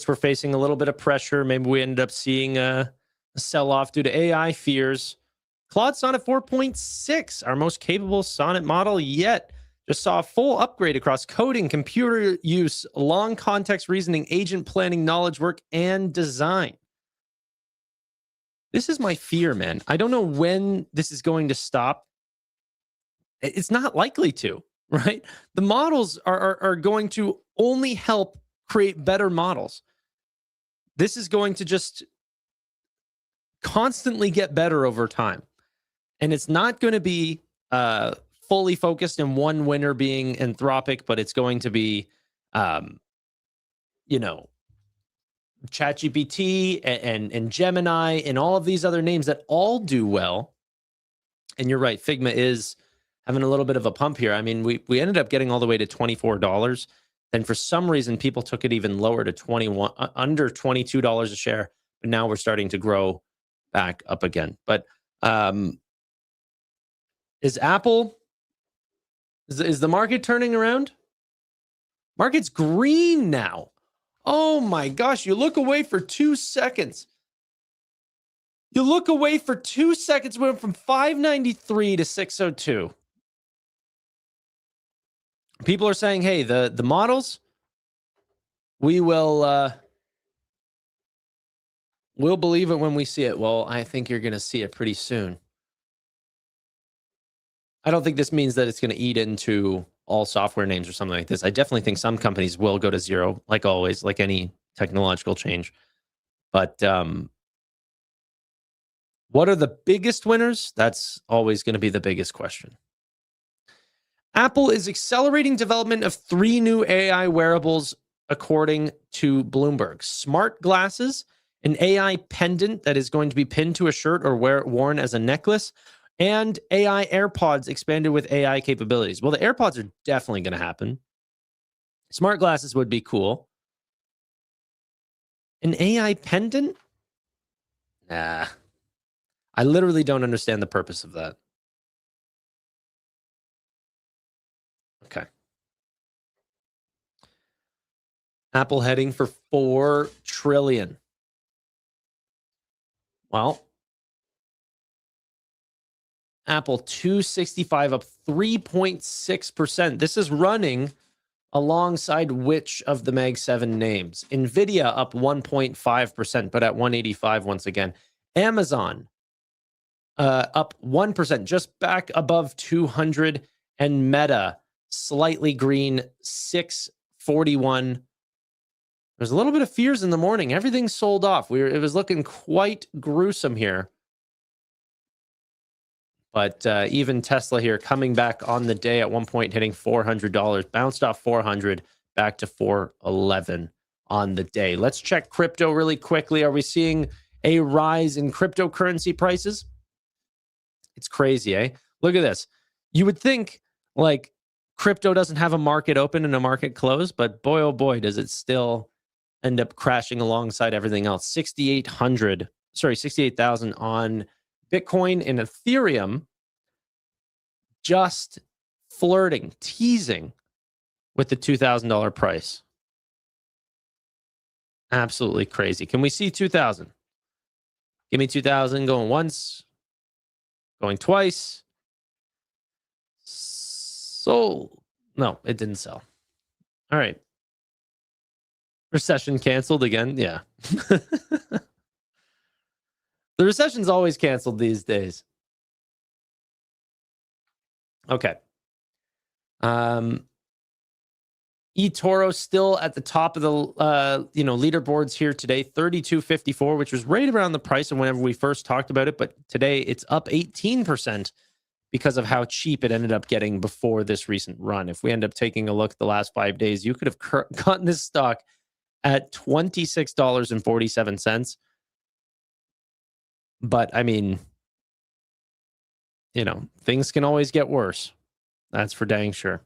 were facing a little bit of pressure. Maybe we ended up seeing a sell-off due to AI fears. Claude Sonnet 4.6, our most capable Sonnet model yet, just saw a full upgrade across coding, computer use, long context reasoning, agent planning, knowledge work, and design. This is my fear, man. I don't know when this is going to stop. It's not likely to, right? The models are going to only help create better models. This is going to just constantly get better over time. And it's not going to be fully focused in one winner being Anthropic, but it's going to be, ChatGPT and Gemini and all of these other names that all do well. And you're right, Figma is having a little bit of a pump here. I mean, we ended up getting all the way to $24. Then for some reason, people took it even lower to under $22 a share. But now we're starting to grow back up again. But is Apple, is the market turning around? Market's green now. Oh my gosh, you look away for 2 seconds. You look away for 2 seconds, we went from 593 to 602. People are saying, hey, the models, we'll believe it when we see it. Well, I think you're going to see it pretty soon. I don't think this means that it's going to eat into all software names or something like this. I definitely think some companies will go to zero, like always, like any technological change. But what are the biggest winners? That's always going to be the biggest question. Apple is accelerating development of 3 new AI wearables, according to Bloomberg. Smart glasses, an AI pendant that is going to be pinned to a shirt or worn as a necklace, and AI AirPods expanded with AI capabilities. Well, the AirPods are definitely going to happen. Smart glasses would be cool. An AI pendant? Nah. I literally don't understand the purpose of that. Okay. Apple heading for $4 trillion. Well, Apple 265 up 3.6%. This is running alongside which of the Mag 7 names? Nvidia up 1.5%, but at 185 once again. Amazon up 1%, just back above 200. And Meta slightly green, 641. There's a little bit of fears in the morning. Everything's sold off. It was looking quite gruesome here. But even Tesla here coming back on the day at one point hitting $400, bounced off 400 back to 411 on the day. Let's check crypto really quickly. Are we seeing a rise in cryptocurrency prices? It's crazy, eh? Look at this. You would think like crypto doesn't have a market open and a market close, but boy, oh boy, does it still end up crashing alongside everything else. 68,000 on Bitcoin and Ethereum, just flirting, teasing with the $2,000 price. Absolutely crazy. Can we see 2,000? Give me 2,000 going once, going twice. So, no, it didn't sell. All right. Recession canceled again. Yeah. The recession's always canceled these days. Okay. eToro still at the top of the leaderboards here today, 32.54, which was right around the price of whenever we first talked about it. But today it's up 18% because of how cheap it ended up getting before this recent run. If we end up taking a look at the last 5 days, you could have gotten this stock at $26.47. But I mean, you know, things can always get worse. That's for dang sure.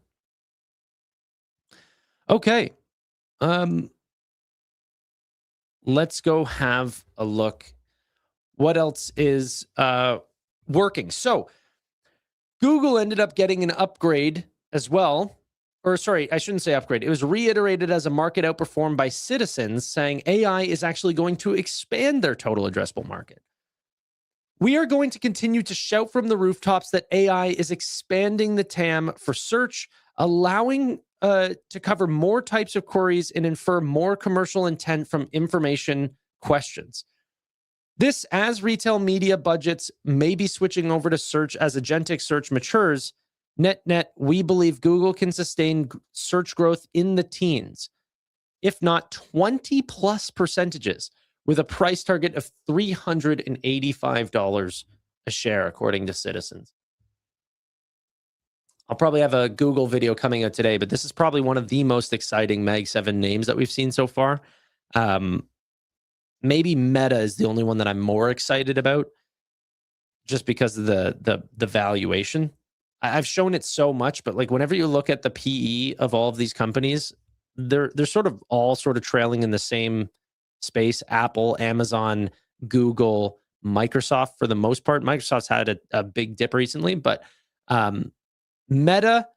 Okay. Let's go have a look. What else is working? So Google ended up getting an upgrade as well. Or sorry, I shouldn't say upgrade. It was reiterated as a market outperformed by citizens, saying AI is actually going to expand their total addressable market. We are going to continue to shout from the rooftops that AI is expanding the TAM for search, allowing to cover more types of queries and infer more commercial intent from information questions. This, as retail media budgets may be switching over to search as agentic search matures, net, we believe Google can sustain search growth in the teens, if not 20+%, with a price target of $385 a share, according to Citizens. I'll probably have a Google video coming out today, but this is probably one of the most exciting Mag 7 names that we've seen so far. Maybe Meta is the only one that I'm more excited about, just because of the valuation. I've shown it so much, but like whenever you look at the PE of all of these companies, they're sort of all sort of trailing in the same space. Apple, Amazon, Google, Microsoft for the most part. Microsoft's had a big dip recently, but Meta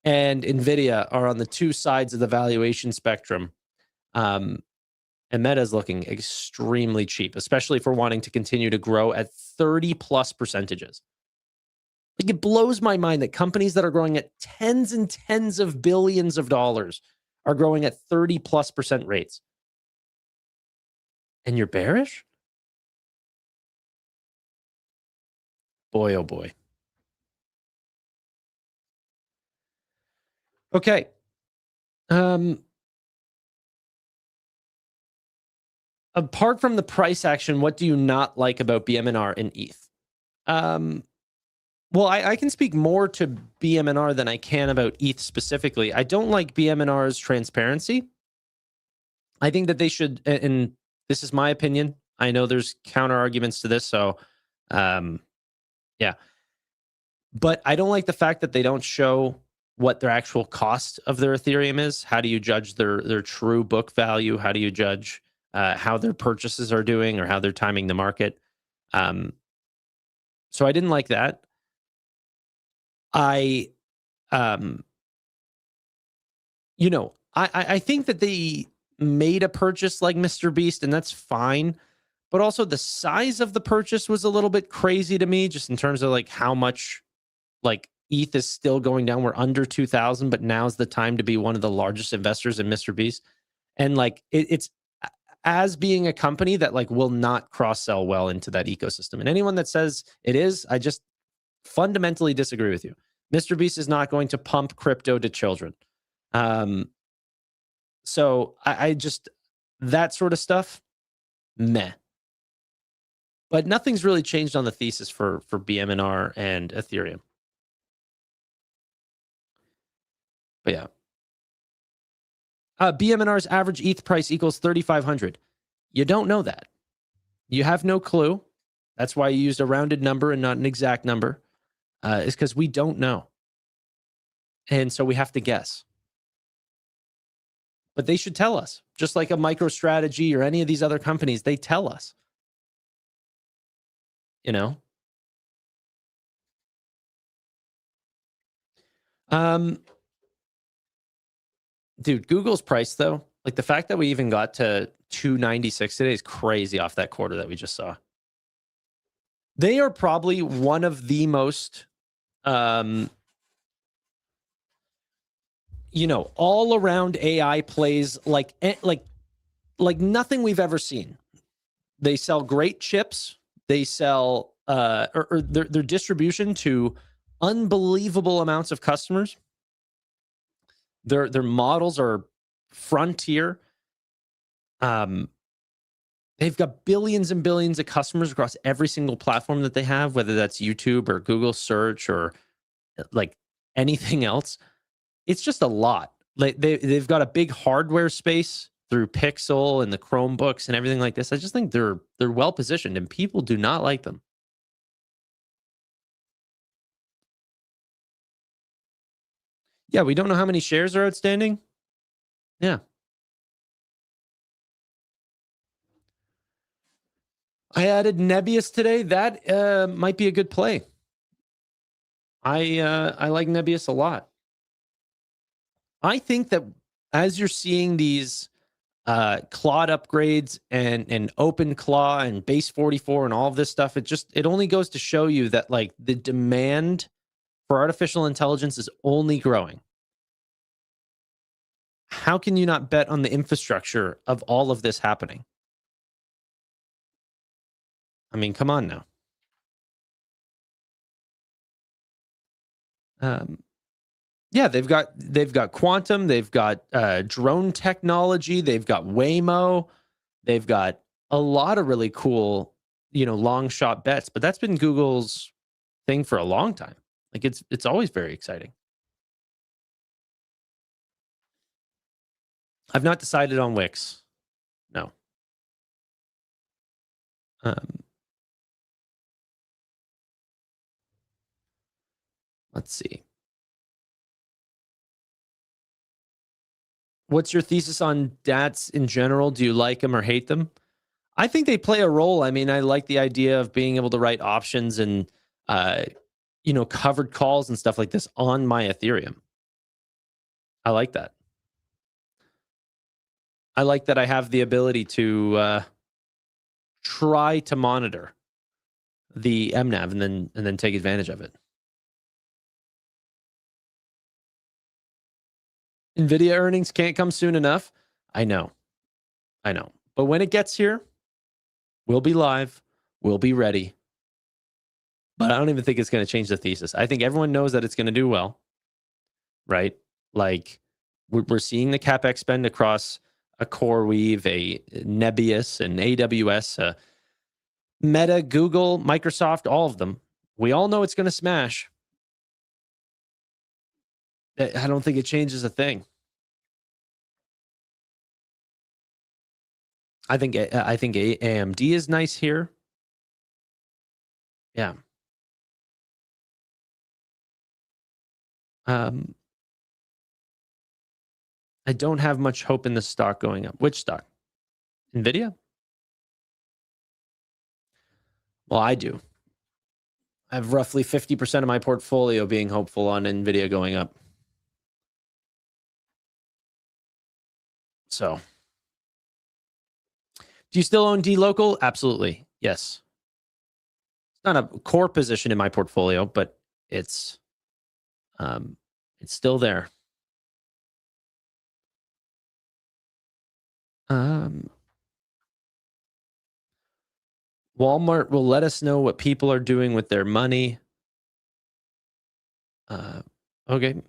and Nvidia are on the two sides of the valuation spectrum. And Meta is looking extremely cheap, especially for wanting to continue to grow at 30+%. Like, it blows my mind that companies that are growing at tens and tens of billions of dollars are growing at 30+% rates. And you're bearish? Boy, oh boy. Okay. Apart from the price action, what do you not like about BMNR and ETH? Well, I can speak more to BMNR than I can about ETH specifically. I don't like BMNR's transparency. I think that they should, and this is my opinion. I know there's counter arguments to this, so yeah. But I don't like the fact that they don't show what their actual cost of their Ethereum is. How do you judge their true book value? How do you judge how their purchases are doing or how they're timing the market? So I didn't like that. I think that they made a purchase like Mr. Beast, and that's fine. But also the size of the purchase was a little bit crazy to me, just in terms of like how much like ETH is still going down. We're under 2,000, but now's the time to be one of the largest investors in Mr. Beast. And like it's as being a company that like will not cross-sell well into that ecosystem. And anyone that says it is, I just fundamentally disagree with you. Mr. Beast is not going to pump crypto to children. So I just, that sort of stuff, meh. But nothing's really changed on the thesis for BMNR and Ethereum. But yeah. BMNR's average ETH price equals 3,500. You don't know that. You have no clue. That's why you used a rounded number and not an exact number. Is because we don't know. And so we have to guess. But they should tell us. Just like a MicroStrategy or any of these other companies, they tell us. You know? Dude, Google's price, though, like the fact that we even got to 296 today is crazy off that quarter that we just saw. They are probably one of the most, all around AI plays like nothing we've ever seen. They sell great chips. They sell or their distribution to unbelievable amounts of customers. Their models are frontier. They've got billions and billions of customers across every single platform that they have, whether that's YouTube or Google search or like anything else. It's just a lot. Like they've got a big hardware space through Pixel and the Chromebooks and everything like this. I just think they're well positioned, and people do not like them. Yeah, we don't know how many shares are outstanding. Yeah. I added Nebius today. That might be a good play. I like Nebius a lot. I think that as you're seeing these Claude upgrades and Open Claw and Base 44 and all of this stuff, it only goes to show you that like the demand for artificial intelligence is only growing. How can you not bet on the infrastructure of all of this happening? I mean, come on now. Yeah, they've got quantum, they've got drone technology, they've got Waymo, they've got a lot of really cool, long shot bets. But that's been Google's thing for a long time. Like it's always very exciting. I've not decided on Wix. No. Let's see. What's your thesis on DATs in general? Do you like them or hate them? I think they play a role. I mean, I like the idea of being able to write options and, covered calls and stuff like this on my Ethereum. I like that. I like that I have the ability to try to monitor the MNAV and then take advantage of it. NVIDIA earnings can't come soon enough. I know. But when it gets here, we'll be live. We'll be ready. But I don't even think it's going to change the thesis. I think everyone knows that it's going to do well, right? Like we're seeing the CapEx spend across a CoreWeave, a Nebius, an AWS, Meta, Google, Microsoft, all of them. We all know it's going to smash. I don't think it changes a thing. I think AMD is nice here. Yeah. I don't have much hope in the stock going up. Which stock? NVIDIA? Well, I do. I have roughly 50% of my portfolio being hopeful on NVIDIA going up. So, do you still own D-Local? Absolutely. Yes. It's not a core position in my portfolio, but it's still there. Walmart will let us know what people are doing with their money. Okay.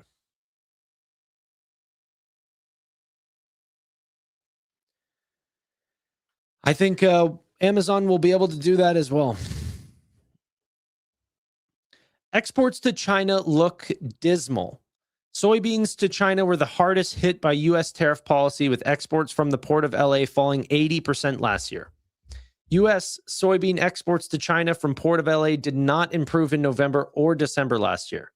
I think Amazon will be able to do that as well. Exports to China look dismal. Soybeans to China were the hardest hit by U.S. tariff policy, with exports from the port of LA falling 80% last year. U.S. soybean exports to China from port of LA did not improve in November or December last year.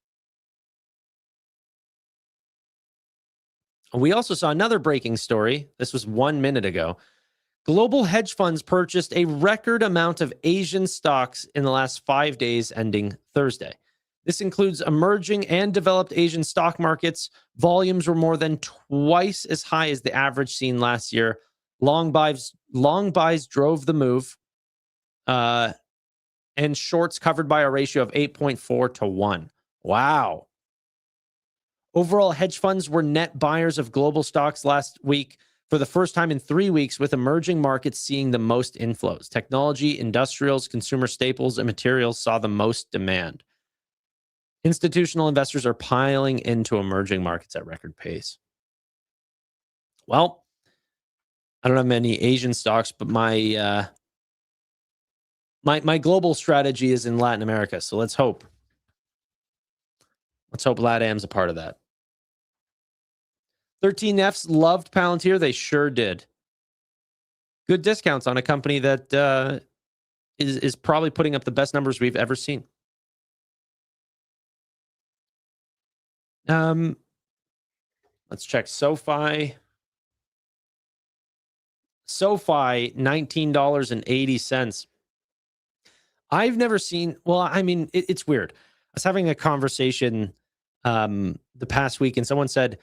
We also saw another breaking story. This was 1 minute ago. Global hedge funds purchased a record amount of Asian stocks in the last 5 days ending Thursday. This includes emerging and developed Asian stock markets. Volumes were more than twice as high as the average seen last year. Long buys drove the move, and shorts covered by a ratio of 8.4 to 1. Wow. Overall, hedge funds were net buyers of global stocks last week for the first time in 3 weeks, with emerging markets seeing the most inflows. Technology, industrials, consumer staples, and materials saw the most demand. Institutional investors are piling into emerging markets at record pace. Well, I don't have many Asian stocks, but my global strategy is in Latin America. So let's hope. Let's hope LATAM's a part of that. 13Fs loved Palantir. They sure did. good discounts on a company that is probably putting up the best numbers we've ever seen. Let's check SoFi. SoFi, $19.80. I've never seen, well, I mean, it's weird. I was having a conversation the past week, and someone said,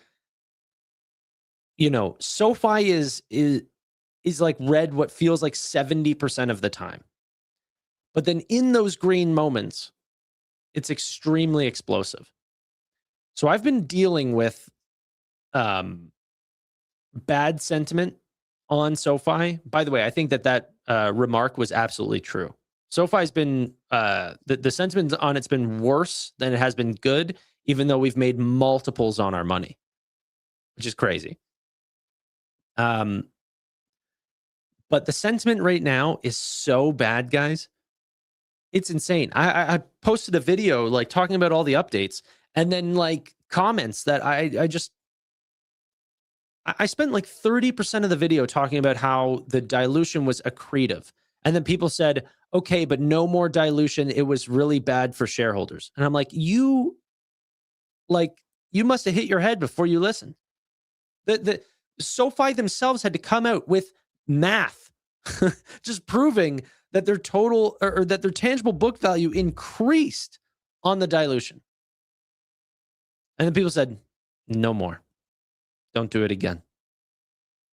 you know, SoFi is like red what feels like 70% of the time. But then in those green moments, it's extremely explosive. So I've been dealing with bad sentiment on SoFi. By the way, I think that remark was absolutely true. SoFi's been, the sentiment on it's been worse than it has been good, even though we've made multiples on our money, which is crazy. But the sentiment right now is so bad, guys. It's insane. I posted a video like talking about all the updates, and then like comments that I spent like 30% of the video talking about how the dilution was accretive. And then people said, okay, but no more dilution. It was really bad for shareholders. And I'm like, you must have hit your head before you listened. The SoFi themselves had to come out with math, just proving that their total or that their tangible book value increased on the dilution. And then people said, no more. Don't do it again.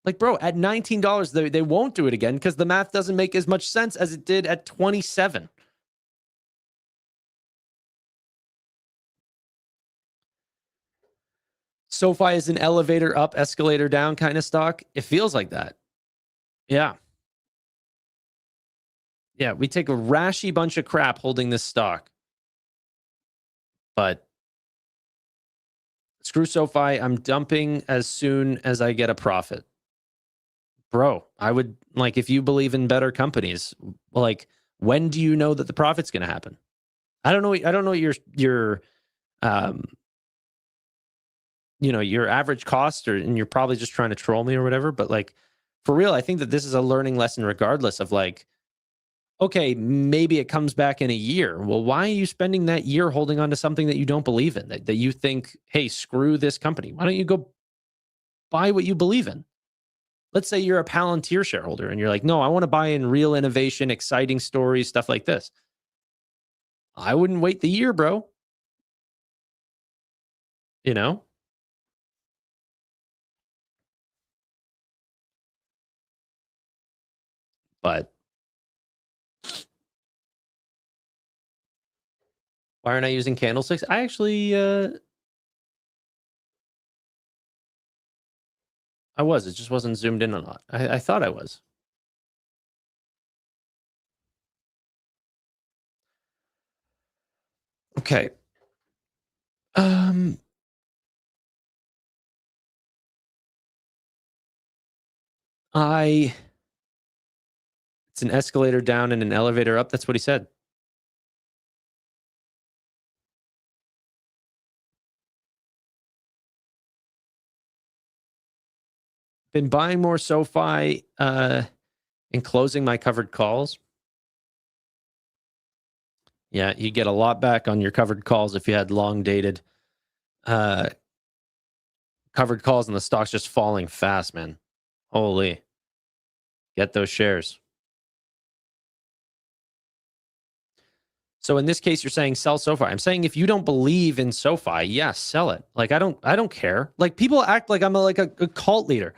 Like, bro, at $19, they won't do it again because the math doesn't make as much sense as it did at 27. SoFi is an elevator up, escalator down kind of stock. It feels like that. Yeah. Yeah, we take a rashy bunch of crap holding this stock. But screw SoFi. I'm dumping as soon as I get a profit. Bro, I would, like, if you believe in better companies, like, when do you know that the profit's going to happen? I don't know your you know, your average cost, and you're probably just trying to troll me or whatever. But like, for real, I think that this is a learning lesson regardless of like, okay, maybe it comes back in a year. Well, why are you spending that year holding on to something that you don't believe in, that you think, hey, screw this company? Why don't you go buy what you believe in? Let's say you're a Palantir shareholder and you're like, no, I want to buy in real innovation, exciting stories, stuff like this. I wouldn't wait the year, bro. You know? But why aren't I using candlesticks? I actually, I was. It just wasn't zoomed in a lot. I thought I was. Okay. It's an escalator down and an elevator up. That's what he said. Been buying more SoFi and closing my covered calls. Yeah, you get a lot back on your covered calls if you had long dated covered calls and the stock's just falling fast, man. Holy. Get those shares. So in this case, you're saying sell SoFi. I'm saying if you don't believe in SoFi, yes, sell it. Like, I don't care. Like, people act like I'm a cult leader.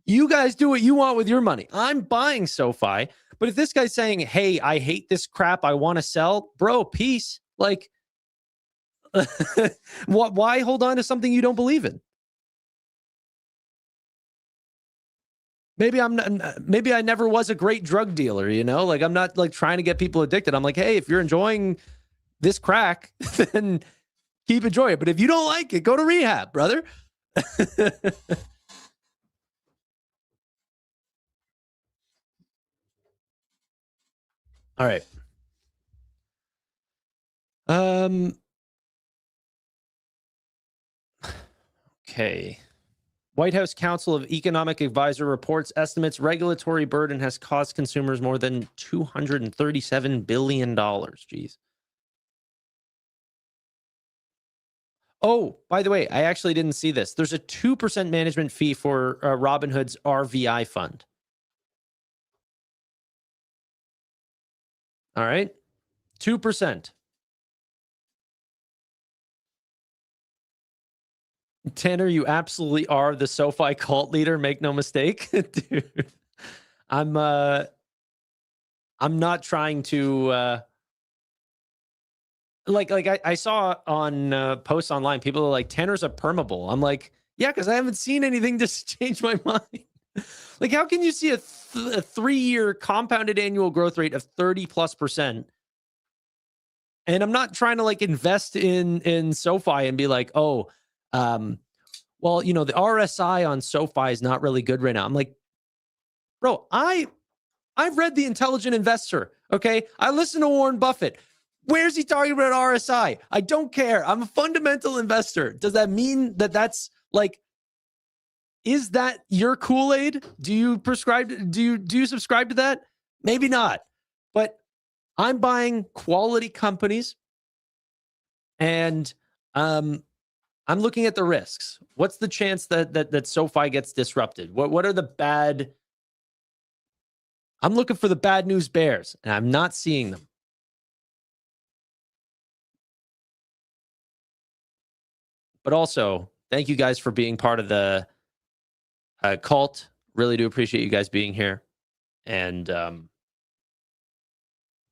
You guys do what you want with your money. I'm buying SoFi. But if this guy's saying, hey, I hate this crap, I want to sell, bro, peace. Like, why hold on to something you don't believe in? Maybe maybe I never was a great drug dealer, you know? Like, I'm not like trying to get people addicted. I'm like, hey, if you're enjoying this crack, then keep enjoying it. But if you don't like it, go to rehab, brother. All right. Okay. White House Council of Economic Advisor reports estimates regulatory burden has cost consumers more than $237 billion. Jeez. Oh, by the way, I actually didn't see this. There's a 2% management fee for Robinhood's RVI fund. All right. 2%. Tanner, you absolutely are the SoFi cult leader. Make no mistake. Dude, I'm not trying to I saw on posts online, people are like, Tanner's a permabull. I'm like, yeah, because I haven't seen anything to change my mind. Like, how can you see a 3-year compounded annual growth rate of 30+%? And I'm not trying to like invest in SoFi and be like, oh, well, you know, the RSI on SoFi is not really good right now. I'm like, bro, I've read The Intelligent Investor. Okay. I listen to Warren Buffett. Where's he talking about RSI? I don't care. I'm a fundamental investor. Does that mean that that's like, is that your Kool-Aid? Do you subscribe to that? Maybe not. But I'm buying quality companies and I'm looking at the risks. What's the chance that SoFi gets disrupted? What are the bad? I'm looking for the bad news bears, and I'm not seeing them. But also, thank you guys for being part of the cult. Really do appreciate you guys being here. And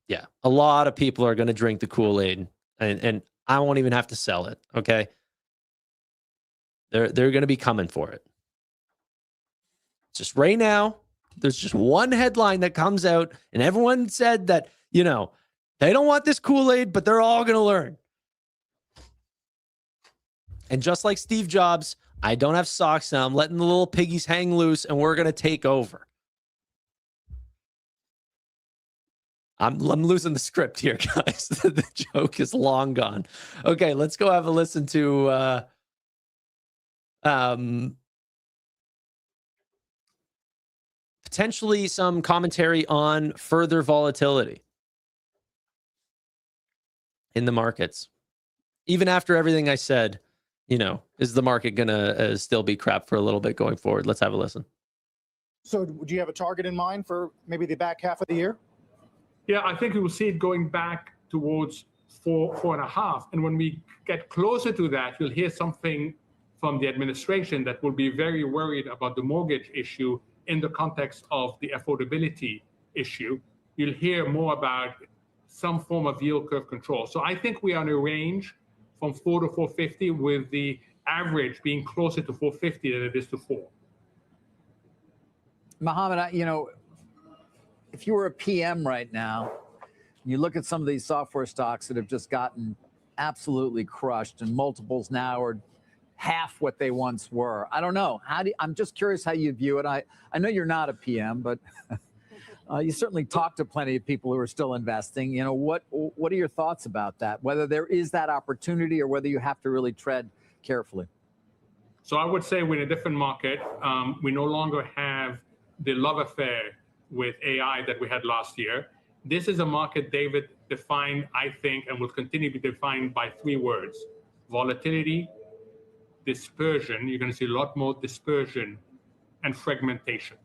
yeah, a lot of people are going to drink the Kool-Aid, and I won't even have to sell it. Okay. They're going to be coming for it. Just right now, there's just one headline that comes out, and everyone said that, you know, they don't want this Kool-Aid, but they're all going to learn. And just like Steve Jobs, I don't have socks now. I'm letting the little piggies hang loose, and we're going to take over. I'm losing the script here, guys. The joke is long gone. Okay, let's go have a listen to potentially some commentary on further volatility in the markets. Even after everything I said, you know, is the market going to still be crap for a little bit going forward? Let's have a listen. So do you have a target in mind for maybe the back half of the year? Yeah, I think we will see it going back towards 4.5. And when we get closer to that, you'll hear something from the administration that will be very worried about the mortgage issue in the context of the affordability issue. You'll hear more about some form of yield curve control. So I think we are in a range from 4 to 450, with the average being closer to 450 than it is to 4. Mohammed, you know, if you were a PM right now, you look at some of these software stocks that have just gotten absolutely crushed, and multiples now are half what they once were. I don't know. I'm just curious how you view it. I know you're not a PM, but you certainly talk to plenty of people who are still investing. You know, what are your thoughts about that? Whether there is that opportunity or whether you have to really tread carefully? So I would say we're in a different market. We no longer have the love affair with AI that we had last year. This is a market, David, defined, I think, and will continue to be defined by 3 words: volatility, dispersion. You're going to see a lot more dispersion, and fragmentation.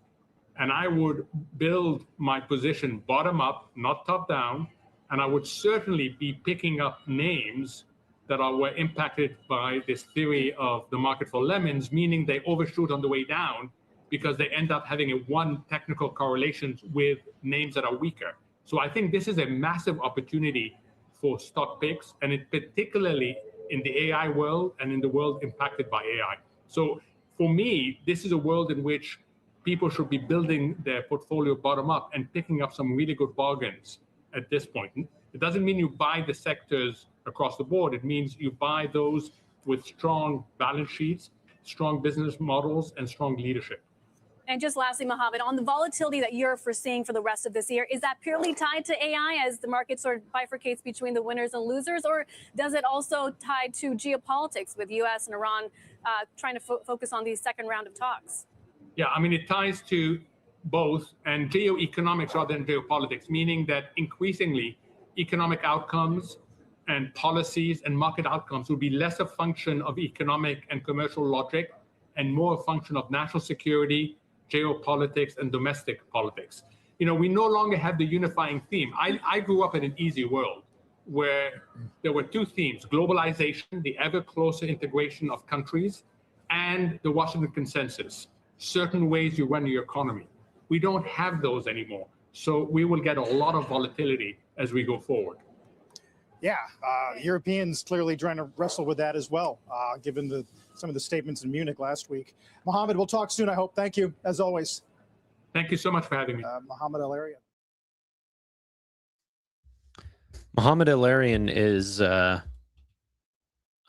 And I would build my position bottom up, not top down. And I would certainly be picking up names that were impacted by this theory of the market for lemons, meaning they overshoot on the way down because they end up having one technical correlation with names that are weaker. So I think this is a massive opportunity for stock picks, and it particularly in the AI world and in the world impacted by AI. So for me, this is a world in which people should be building their portfolio bottom up and picking up some really good bargains at this point. It doesn't mean you buy the sectors across the board. It means you buy those with strong balance sheets, strong business models, and strong leadership. And just lastly, Mohammed, on the volatility that you're foreseeing for the rest of this year, is that purely tied to AI as the market sort of bifurcates between the winners and losers, or does it also tie to geopolitics with U.S. and Iran trying to focus on these second round of talks? Yeah, I mean, it ties to both, and geoeconomics rather than geopolitics, meaning that increasingly economic outcomes and policies and market outcomes will be less a function of economic and commercial logic and more a function of national security, geopolitics, and domestic politics. You know, we no longer have the unifying theme. I grew up in an easy world where there were two themes: globalization, the ever closer integration of countries, and the Washington Consensus, certain ways you run your economy. We don't have those anymore. So we will get a lot of volatility as we go forward. Yeah, Europeans clearly trying to wrestle with that as well, given some of the statements in Munich last week. Mohammed, we'll talk soon, I hope. Thank you, as always. Thank you so much for having me. Mohammed El-Arian. Mohammed El-Arian is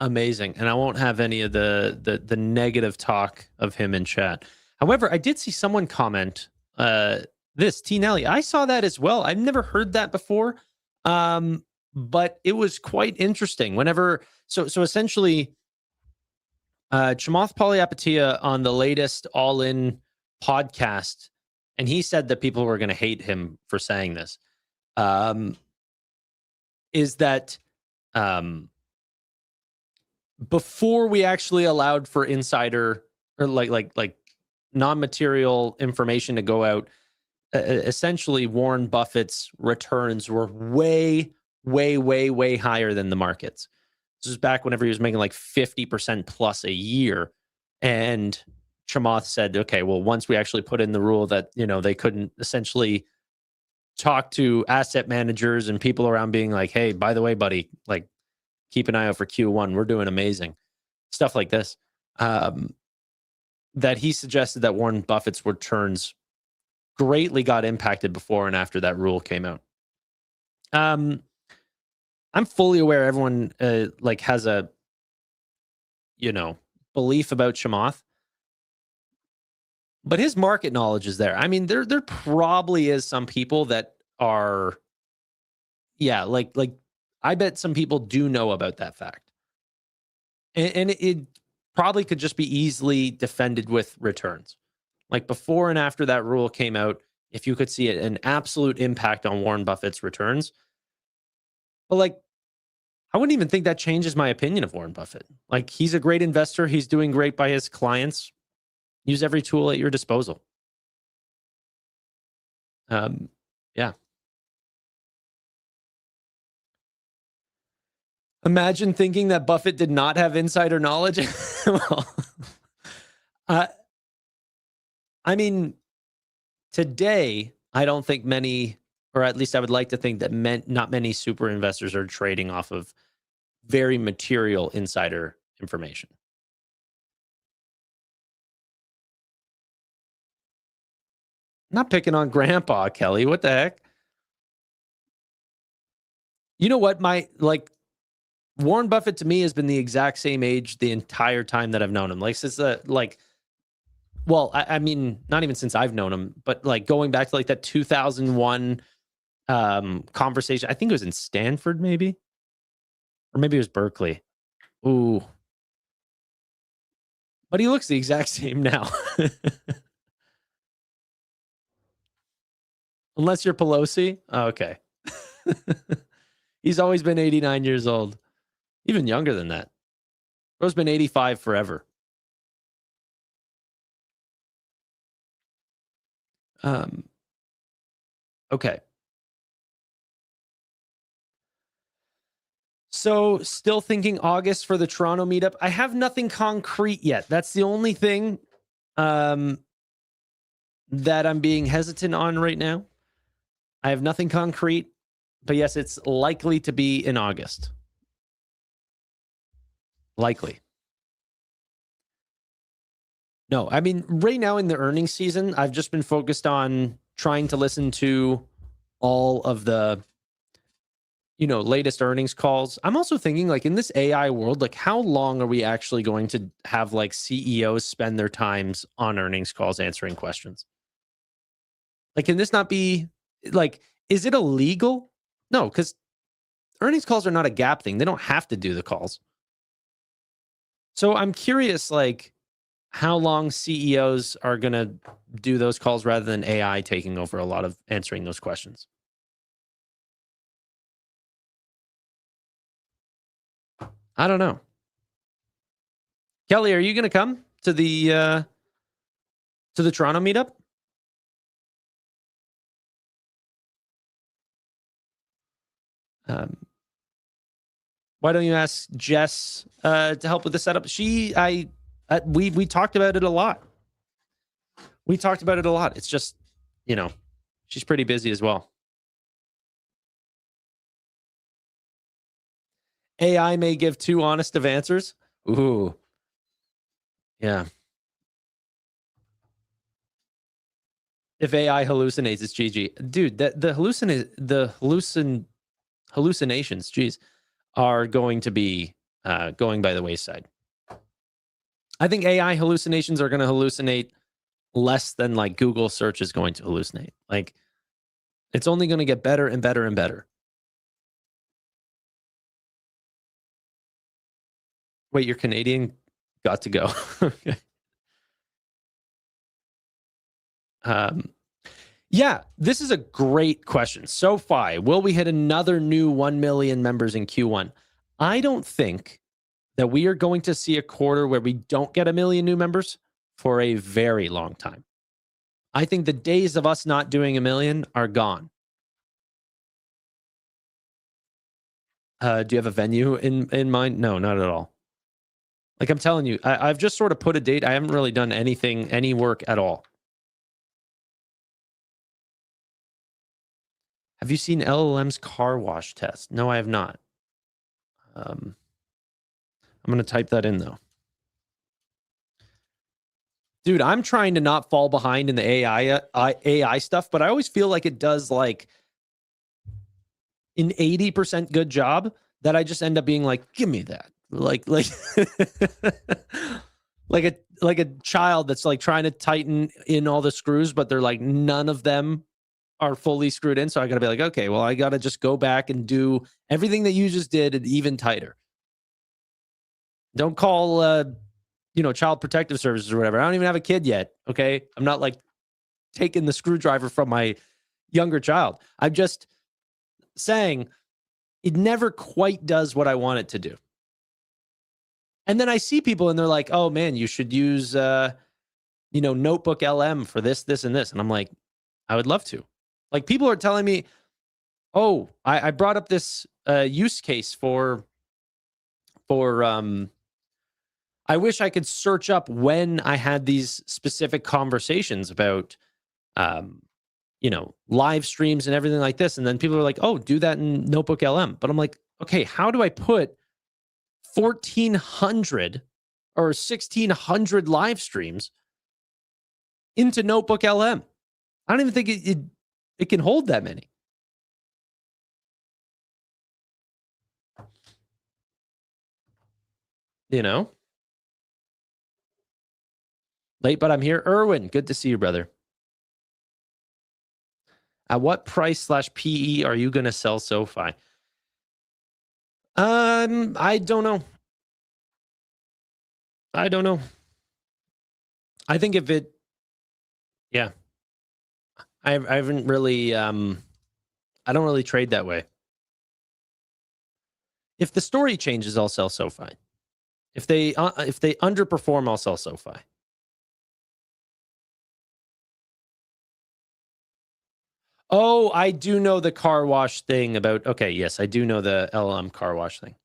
amazing, and I won't have any of the negative talk of him in chat. However, I did see someone comment this, T. Nelly. I saw that as well. I've never heard that before, but it was quite interesting. So essentially, Chamath Palihapitiya on the latest All In podcast, and he said that people were going to hate him for saying this, is that before we actually allowed for insider or like non-material information to go out, essentially Warren Buffett's returns were way higher than the markets. This was back whenever he was making like 50% plus a year. And Chamath said, okay, well, once we actually put in the rule that, you know, they couldn't essentially talk to asset managers and people around being like, hey, by the way, buddy, like, keep an eye out for Q1. We're doing amazing. Stuff like this. That he suggested that Warren Buffett's returns greatly got impacted before and after that rule came out. I'm fully aware everyone like has a, you know, belief about Chamath, but his market knowledge is there. I mean, there probably is some people that are, yeah, like I bet some people do know about that fact, and it probably could just be easily defended with returns. Like before and after that rule came out, if you could see an absolute impact on Warren Buffett's returns. But like, I wouldn't even think that changes my opinion of Warren Buffett. Like, he's a great investor. He's doing great by his clients. Use every tool at your disposal. Yeah. Imagine thinking that Buffett did not have insider knowledge. Well, I mean, today, I don't think many, or at least I would like to think that not many super investors are trading off of very material insider information. Not picking on Grandpa, Kelly. What the heck? You know what? Warren Buffett to me has been the exact same age the entire time that I've known him. Like since I mean, not even since I've known him, but like going back to like that 2001 conversation. I think it was in Stanford, maybe, or maybe it was Berkeley. Ooh, but he looks the exact same now. Unless you're Pelosi. Oh, okay. He's always been 89 years old. Even younger than that. Bro's been 85 forever. Okay. So still thinking August for the Toronto meetup. I have nothing concrete yet. That's the only thing that I'm being hesitant on right now. I have nothing concrete, but yes, it's likely to be in August. Likely. No, I mean, right now in the earnings season, I've just been focused on trying to listen to all of the, latest earnings calls. I'm also thinking, like, in this AI world, like, how long are we actually going to have like CEOs spend their times on earnings calls answering questions? Like, can this not be like, is it illegal? No, because earnings calls are not a gap thing. They don't have to do the calls. So I'm curious, like, how long CEOs are going to do those calls rather than AI taking over a lot of answering those questions. I don't know. Kelly, are you going to come to the Toronto meetup? Why don't you ask Jess to help with the setup? We talked about it a lot. It's just, she's pretty busy as well. AI may give too honest of answers. Ooh. Yeah. If AI hallucinates, it's GG. Dude, the hallucinations, geez, are going to be going by the wayside. I think AI hallucinations are going to hallucinate less than like Google search is going to hallucinate. Like, it's only going to get better and better and better. Wait, you're Canadian? Got to go. Okay. Yeah, this is a great question. SoFi, will we hit another new 1 million members in Q1? I don't think that we are going to see a quarter where we don't get 1 million new members for a very long time. I think the days of us not doing 1 million are gone. Do you have a venue in mind? No, not at all. Like, I'm telling you, I've just sort of put a date. I haven't really done any work at all. Have you seen LLM's car wash test? No, I have not. I'm going to type that in, though. Dude, I'm trying to not fall behind in the AI stuff, but I always feel like it does like an 80% good job that I just end up being like, give me that. Like like a child that's like trying to tighten in all the screws, but they're like none of them are fully screwed in. So I got to be like, okay, well, I got to just go back and do everything that you just did and even tighter. Don't call, Child Protective Services or whatever. I don't even have a kid yet. Okay. I'm not like taking the screwdriver from my younger child. I'm just saying it never quite does what I want it to do. And then I see people and they're like, oh man, you should use, Notebook LM for this, this, and this. And I'm like, I would love to. Like, people are telling me, oh, I brought up this use case for I wish I could search up when I had these specific conversations about, live streams and everything like this. And then people are like, oh, do that in Notebook LM. But I'm like, okay, how do I put 1,400 or 1,600 live streams into Notebook LM? I don't even think it can hold that many. Late, but I'm here. Erwin, good to see you, brother. At what price /PE are you going to sell SoFi? I don't know. I think if it, yeah, I haven't really, I don't really trade that way. If the story changes, I'll sell SoFi. If they underperform, I'll sell SoFi. Oh, I do know the car wash thing about, okay, yes, I do know the LLM car wash thing.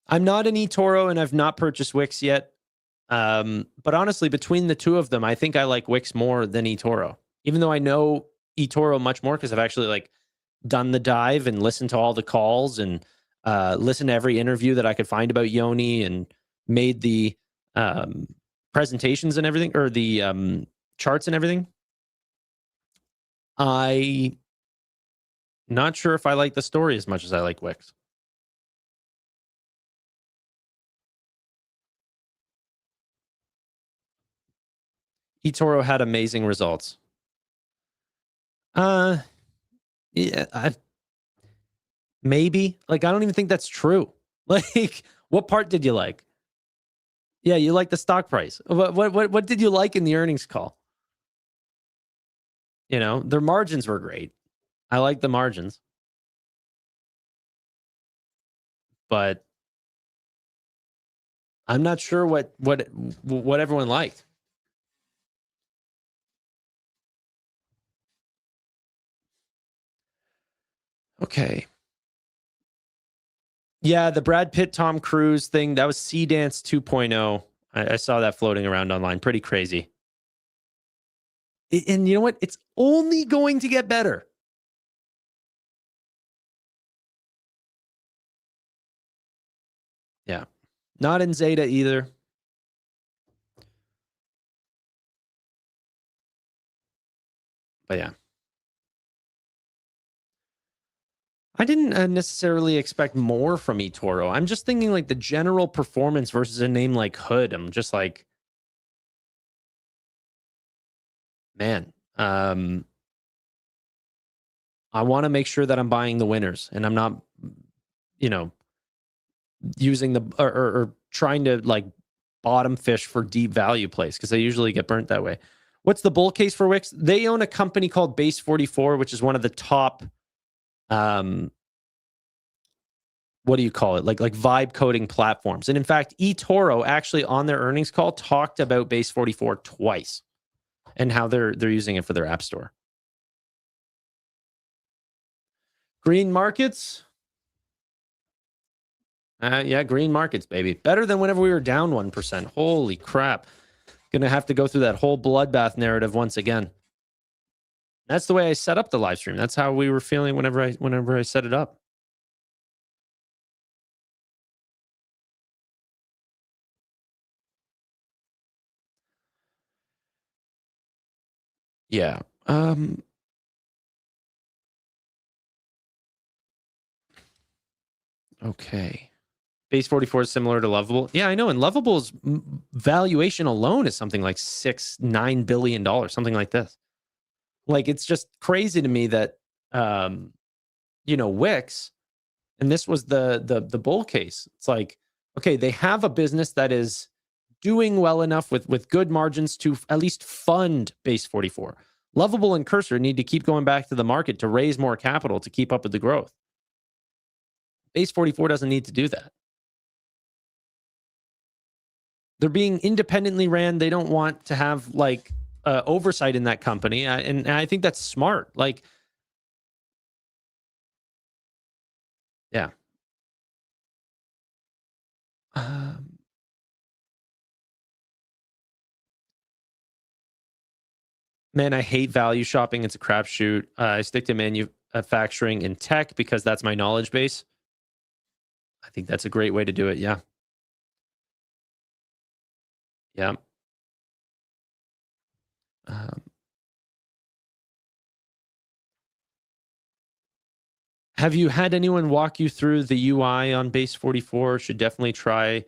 I'm not an eToro and I've not purchased Wix yet. But honestly, between the two of them, I think I like Wix more than eToro. Even though I know eToro much more because I've actually like done the dive and listened to all the calls and listened to every interview that I could find about Yoni and made the presentations and everything, or the charts and everything. I not sure if I like the story as much as I like Wix. eToro had amazing results. Yeah, maybe. Like, I don't even think that's true. Like, what part did you like? Yeah, you like the stock price. What did you like in the earnings call? You know, their margins were great. I like the margins. But I'm not sure what everyone liked. Okay. Yeah, the Brad Pitt, Tom Cruise thing, that was Sea Dance 2.0. I saw that floating around online. Pretty crazy. And you know what? It's only going to get better. Yeah. Not in Zeta either. But yeah. I didn't necessarily expect more from eToro. I'm just thinking like the general performance versus a name like Hood. I'm just like, man, I want to make sure that I'm buying the winners and I'm not, you know, using the or trying to like bottom fish for deep value plays because they usually get burnt that way. What's the bull case for Wix? They own a company called Base 44, which is one of the top what do you call it? Like vibe coding platforms. And in fact, eToro actually on their earnings call talked about Base 44 twice and how they're using it for their app store. Green markets. Yeah, green markets, baby. Better than whenever we were down 1%. Holy crap. Gonna have to go through that whole bloodbath narrative once again. That's the way I set up the live stream. That's how we were feeling whenever I set it up. Yeah. Okay. Base 44 is similar to Lovable. Yeah, I know. And Lovable's valuation alone is something like $9 billion, something like this. Like, it's just crazy to me that, you know, Wix, and this was the bull case. It's like, okay, they have a business that is doing well enough with good margins to at least fund Base 44. Lovable and Cursor need to keep going back to the market to raise more capital to keep up with the growth. Base 44 doesn't need to do that. They're being independently ran. They don't want to have like oversight in that company. And I think that's smart. Like, yeah. Man, I hate value shopping. It's a crapshoot. I stick to manufacturing and tech because that's my knowledge base. I think that's a great way to do it. Yeah. Yeah. Have you had anyone walk you through the UI on Base 44? Should definitely try.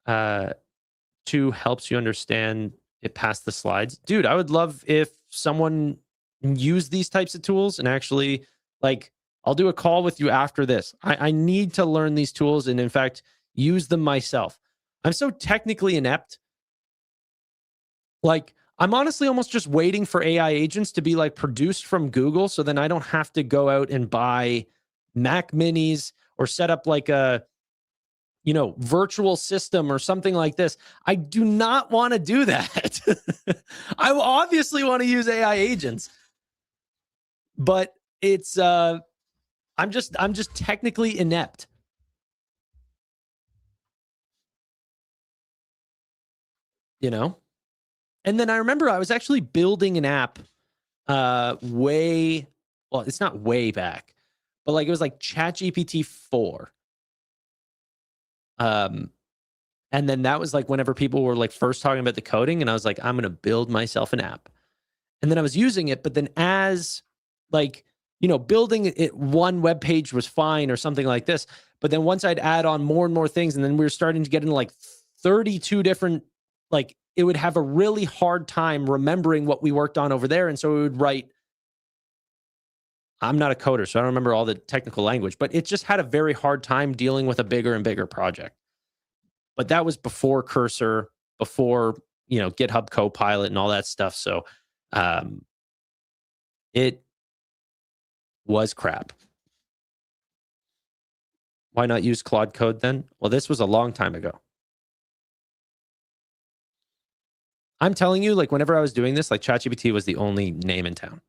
2 helps you understand it past the slides. Dude, I would love if someone used these types of tools and actually, like, I'll do a call with you after this. I need to learn these tools and, in fact, use them myself. I'm so technically inept. Like, I'm honestly almost just waiting for AI agents to be like produced from Google so then I don't have to go out and buy Mac minis or set up like a, you know, virtual system or something like this. I do not want to do that. I obviously want to use AI agents, but it's I'm just technically inept. You know? And then I remember I was actually building an app well, it's not way back, but like it was like ChatGPT 4. And then that was like whenever people were like first talking about the coding, and I was like, I'm going to build myself an app. And then I was using it, but then as like, building it, one web page was fine or something like this. But then once I'd add on more and more things, and then we were starting to get into like 32 different, like it would have a really hard time remembering what we worked on over there. And so we would write, I'm not a coder, so I don't remember all the technical language, but it just had a very hard time dealing with a bigger and bigger project. But that was before Cursor, before, GitHub Copilot and all that stuff. So it was crap. Why not use Claude Code then? Well, this was a long time ago. I'm telling you, like whenever I was doing this, like ChatGPT was the only name in town.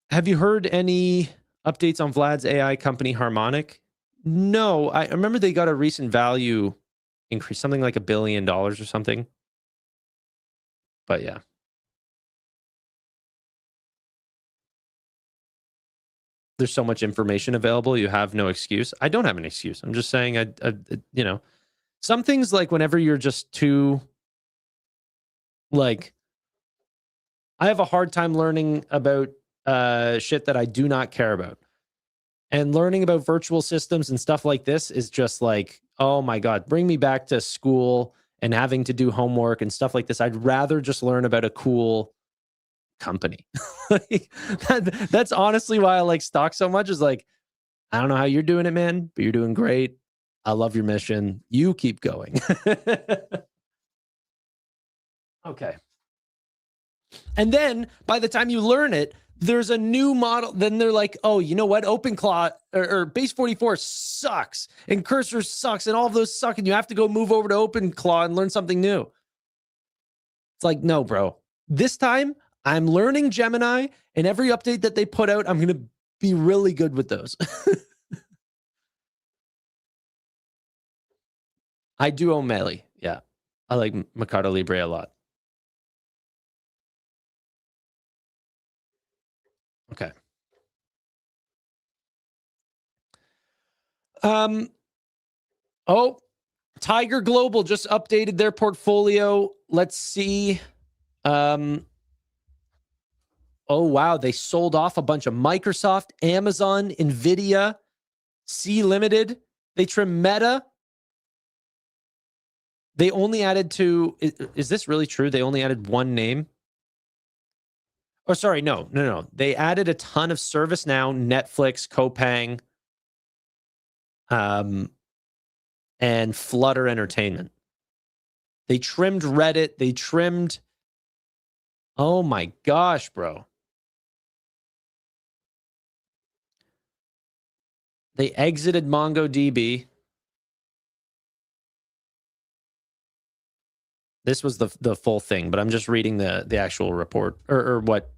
Have you heard any updates on Vlad's AI company Harmonic? No, I remember they got a recent value increase, something like $1 billion or something. But yeah. There's so much information available. You have no excuse. I don't have an excuse. I'm just saying, some things, like whenever you're just too, like, I have a hard time learning about shit that I do not care about. And learning about virtual systems and stuff like this is just like, oh my God, bring me back to school and having to do homework and stuff like this. I'd rather just learn about a cool company. That's honestly why I like stock so much, is like, I don't know how you're doing it, man, but you're doing great. I love your mission. You keep going. Okay. And then by the time you learn it, there's a new model. Then they're like, oh, you know what? OpenClaw or Base 44 sucks, and Cursor sucks, and all of those suck, and you have to go move over to OpenClaw and learn something new. It's like, no, bro. This time I'm learning Gemini, and every update that they put out, I'm going to be really good with those. I do own Meli. Yeah. I like Mercado Libre a lot. Okay. Oh, Tiger Global just updated their portfolio. Let's see. Oh, wow. They sold off a bunch of Microsoft, Amazon, NVIDIA, C Limited. They trimmed Meta. They only added to, is this really true? They only added one name? Oh, sorry. No. They added a ton of ServiceNow, Netflix, Copang, and Flutter Entertainment. They trimmed Reddit. They trimmed, oh my gosh, bro. They exited MongoDB. This was the full thing, but I'm just reading the actual report or what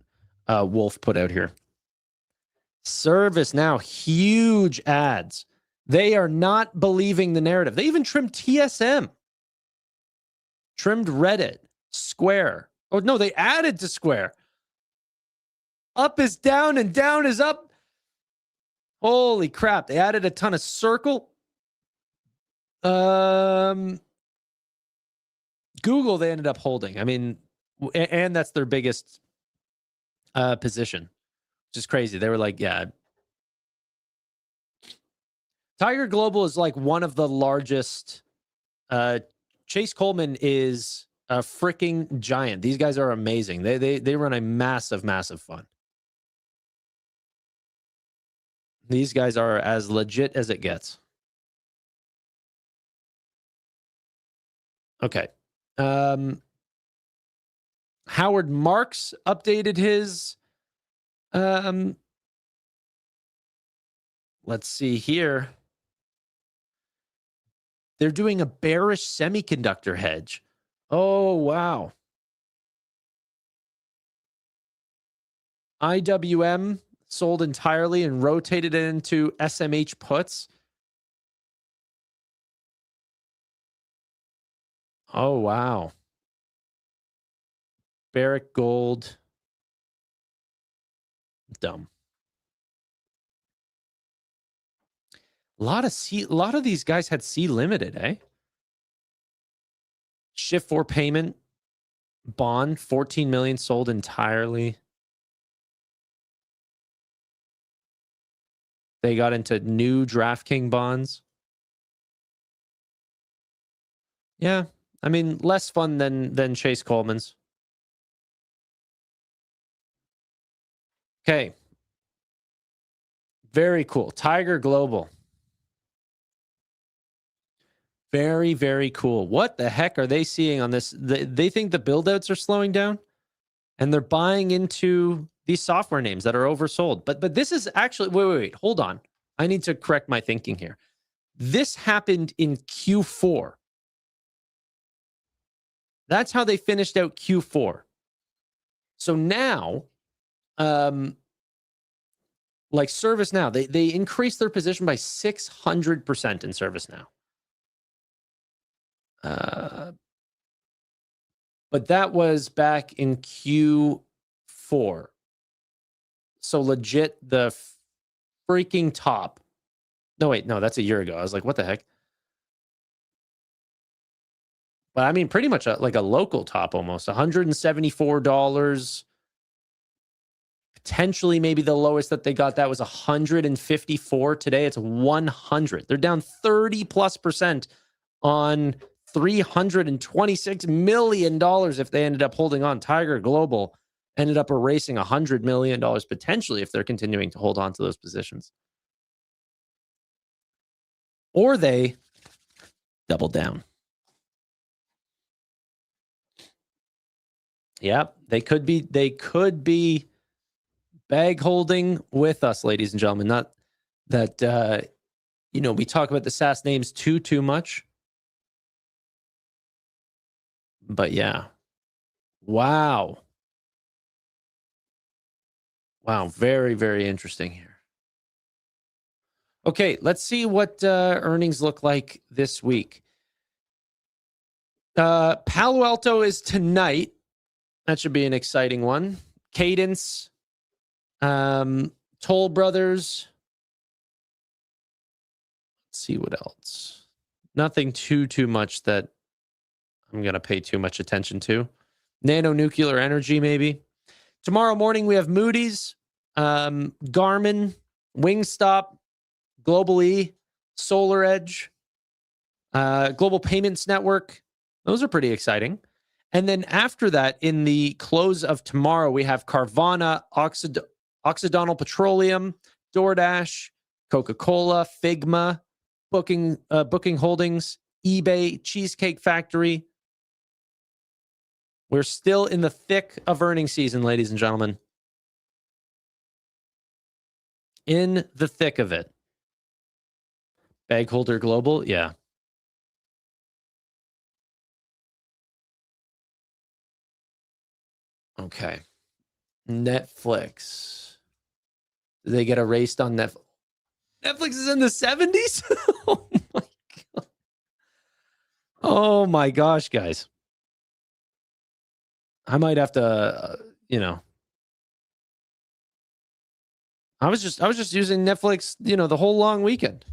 Wolf put out here. ServiceNow, huge ads. They are not believing the narrative. They even trimmed TSM. Trimmed Reddit, Square. Oh, no, they added to Square. Up is down and down is up. Holy crap. They added a ton of Circle. Google, they ended up holding. I mean, and that's their biggest position, which is crazy. They were like, yeah. Tiger Global is like one of the largest. Chase Coleman is a freaking giant. These guys are amazing. They run a massive fund. These guys are as legit as it gets. Okay. Howard Marks updated his let's see here. They're doing a bearish semiconductor hedge. Oh, wow. IWM sold entirely and rotated it into SMH puts. Oh, wow. Barrick Gold. Dumb. A lot of these guys had C Limited, eh? Shift 4 payment bond, 14 million sold entirely. They got into new DraftKings bonds. Yeah, I mean, less fun than Chase Coleman's. Okay. Very cool. Tiger Global. Very, very cool. What the heck are they seeing on this? They think the build-outs are slowing down, and they're buying into these software names that are oversold. But this is actually, wait, hold on. I need to correct my thinking here. This happened in Q4. That's how they finished out Q4. So now, like ServiceNow, they increased their position by 600% in ServiceNow. But that was back in Q4. So legit, the freaking top. No, wait, no, that's a year ago. I was like, what the heck? But I mean, pretty much like a local top almost. $174. Potentially maybe the lowest that they got, that was 154. Today it's 100. They're down 30+% on $326 million if they ended up holding on. Tiger Global ended up erasing $100 million potentially if they're continuing to hold on to those positions. Or they double down. Yep, they could be bag holding with us, ladies and gentlemen. Not that we talk about the SaaS names too much. But yeah. Wow. Very, very interesting here. Okay, let's see what earnings look like this week. Palo Alto is tonight. That should be an exciting one. Cadence, Toll Brothers. Let's see what else. Nothing too much that I'm going to pay too much attention to. Nano Nuclear Energy, maybe. Tomorrow morning, we have Moody's, Garmin, Wingstop, Global E, Solar Edge, Global Payments Network. Those are pretty exciting. And then after that, in the close of tomorrow, we have Carvana, Occidental Petroleum, DoorDash, Coca-Cola, Figma, Booking Holdings, eBay, Cheesecake Factory. We're still in the thick of earnings season, ladies and gentlemen. In the thick of it. Bagholder Global, yeah. Okay. Netflix. Did they get erased on Netflix? Netflix is in the 70s? Oh my God. Oh my gosh, guys. I might have to, I was just using Netflix, the whole long weekend.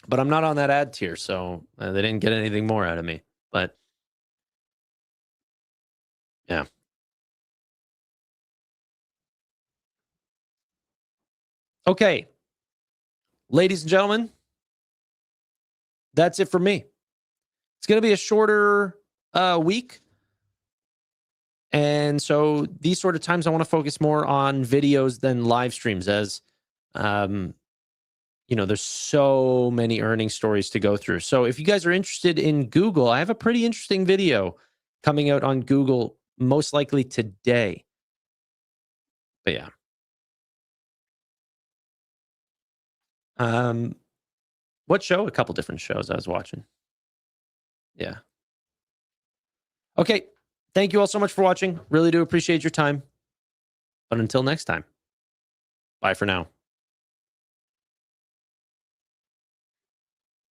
But I'm not on that ad tier, so they didn't get anything more out of me. But yeah. Okay. Ladies and gentlemen, that's it for me. It's going to be a shorter week. And so these sort of times I want to focus more on videos than live streams as, there's so many earnings stories to go through. So if you guys are interested in Google, I have a pretty interesting video coming out on Google, most likely today. But yeah. What show? A couple different shows I was watching. Yeah. Okay. Thank you all so much for watching. Really do appreciate your time. But until next time, bye for now.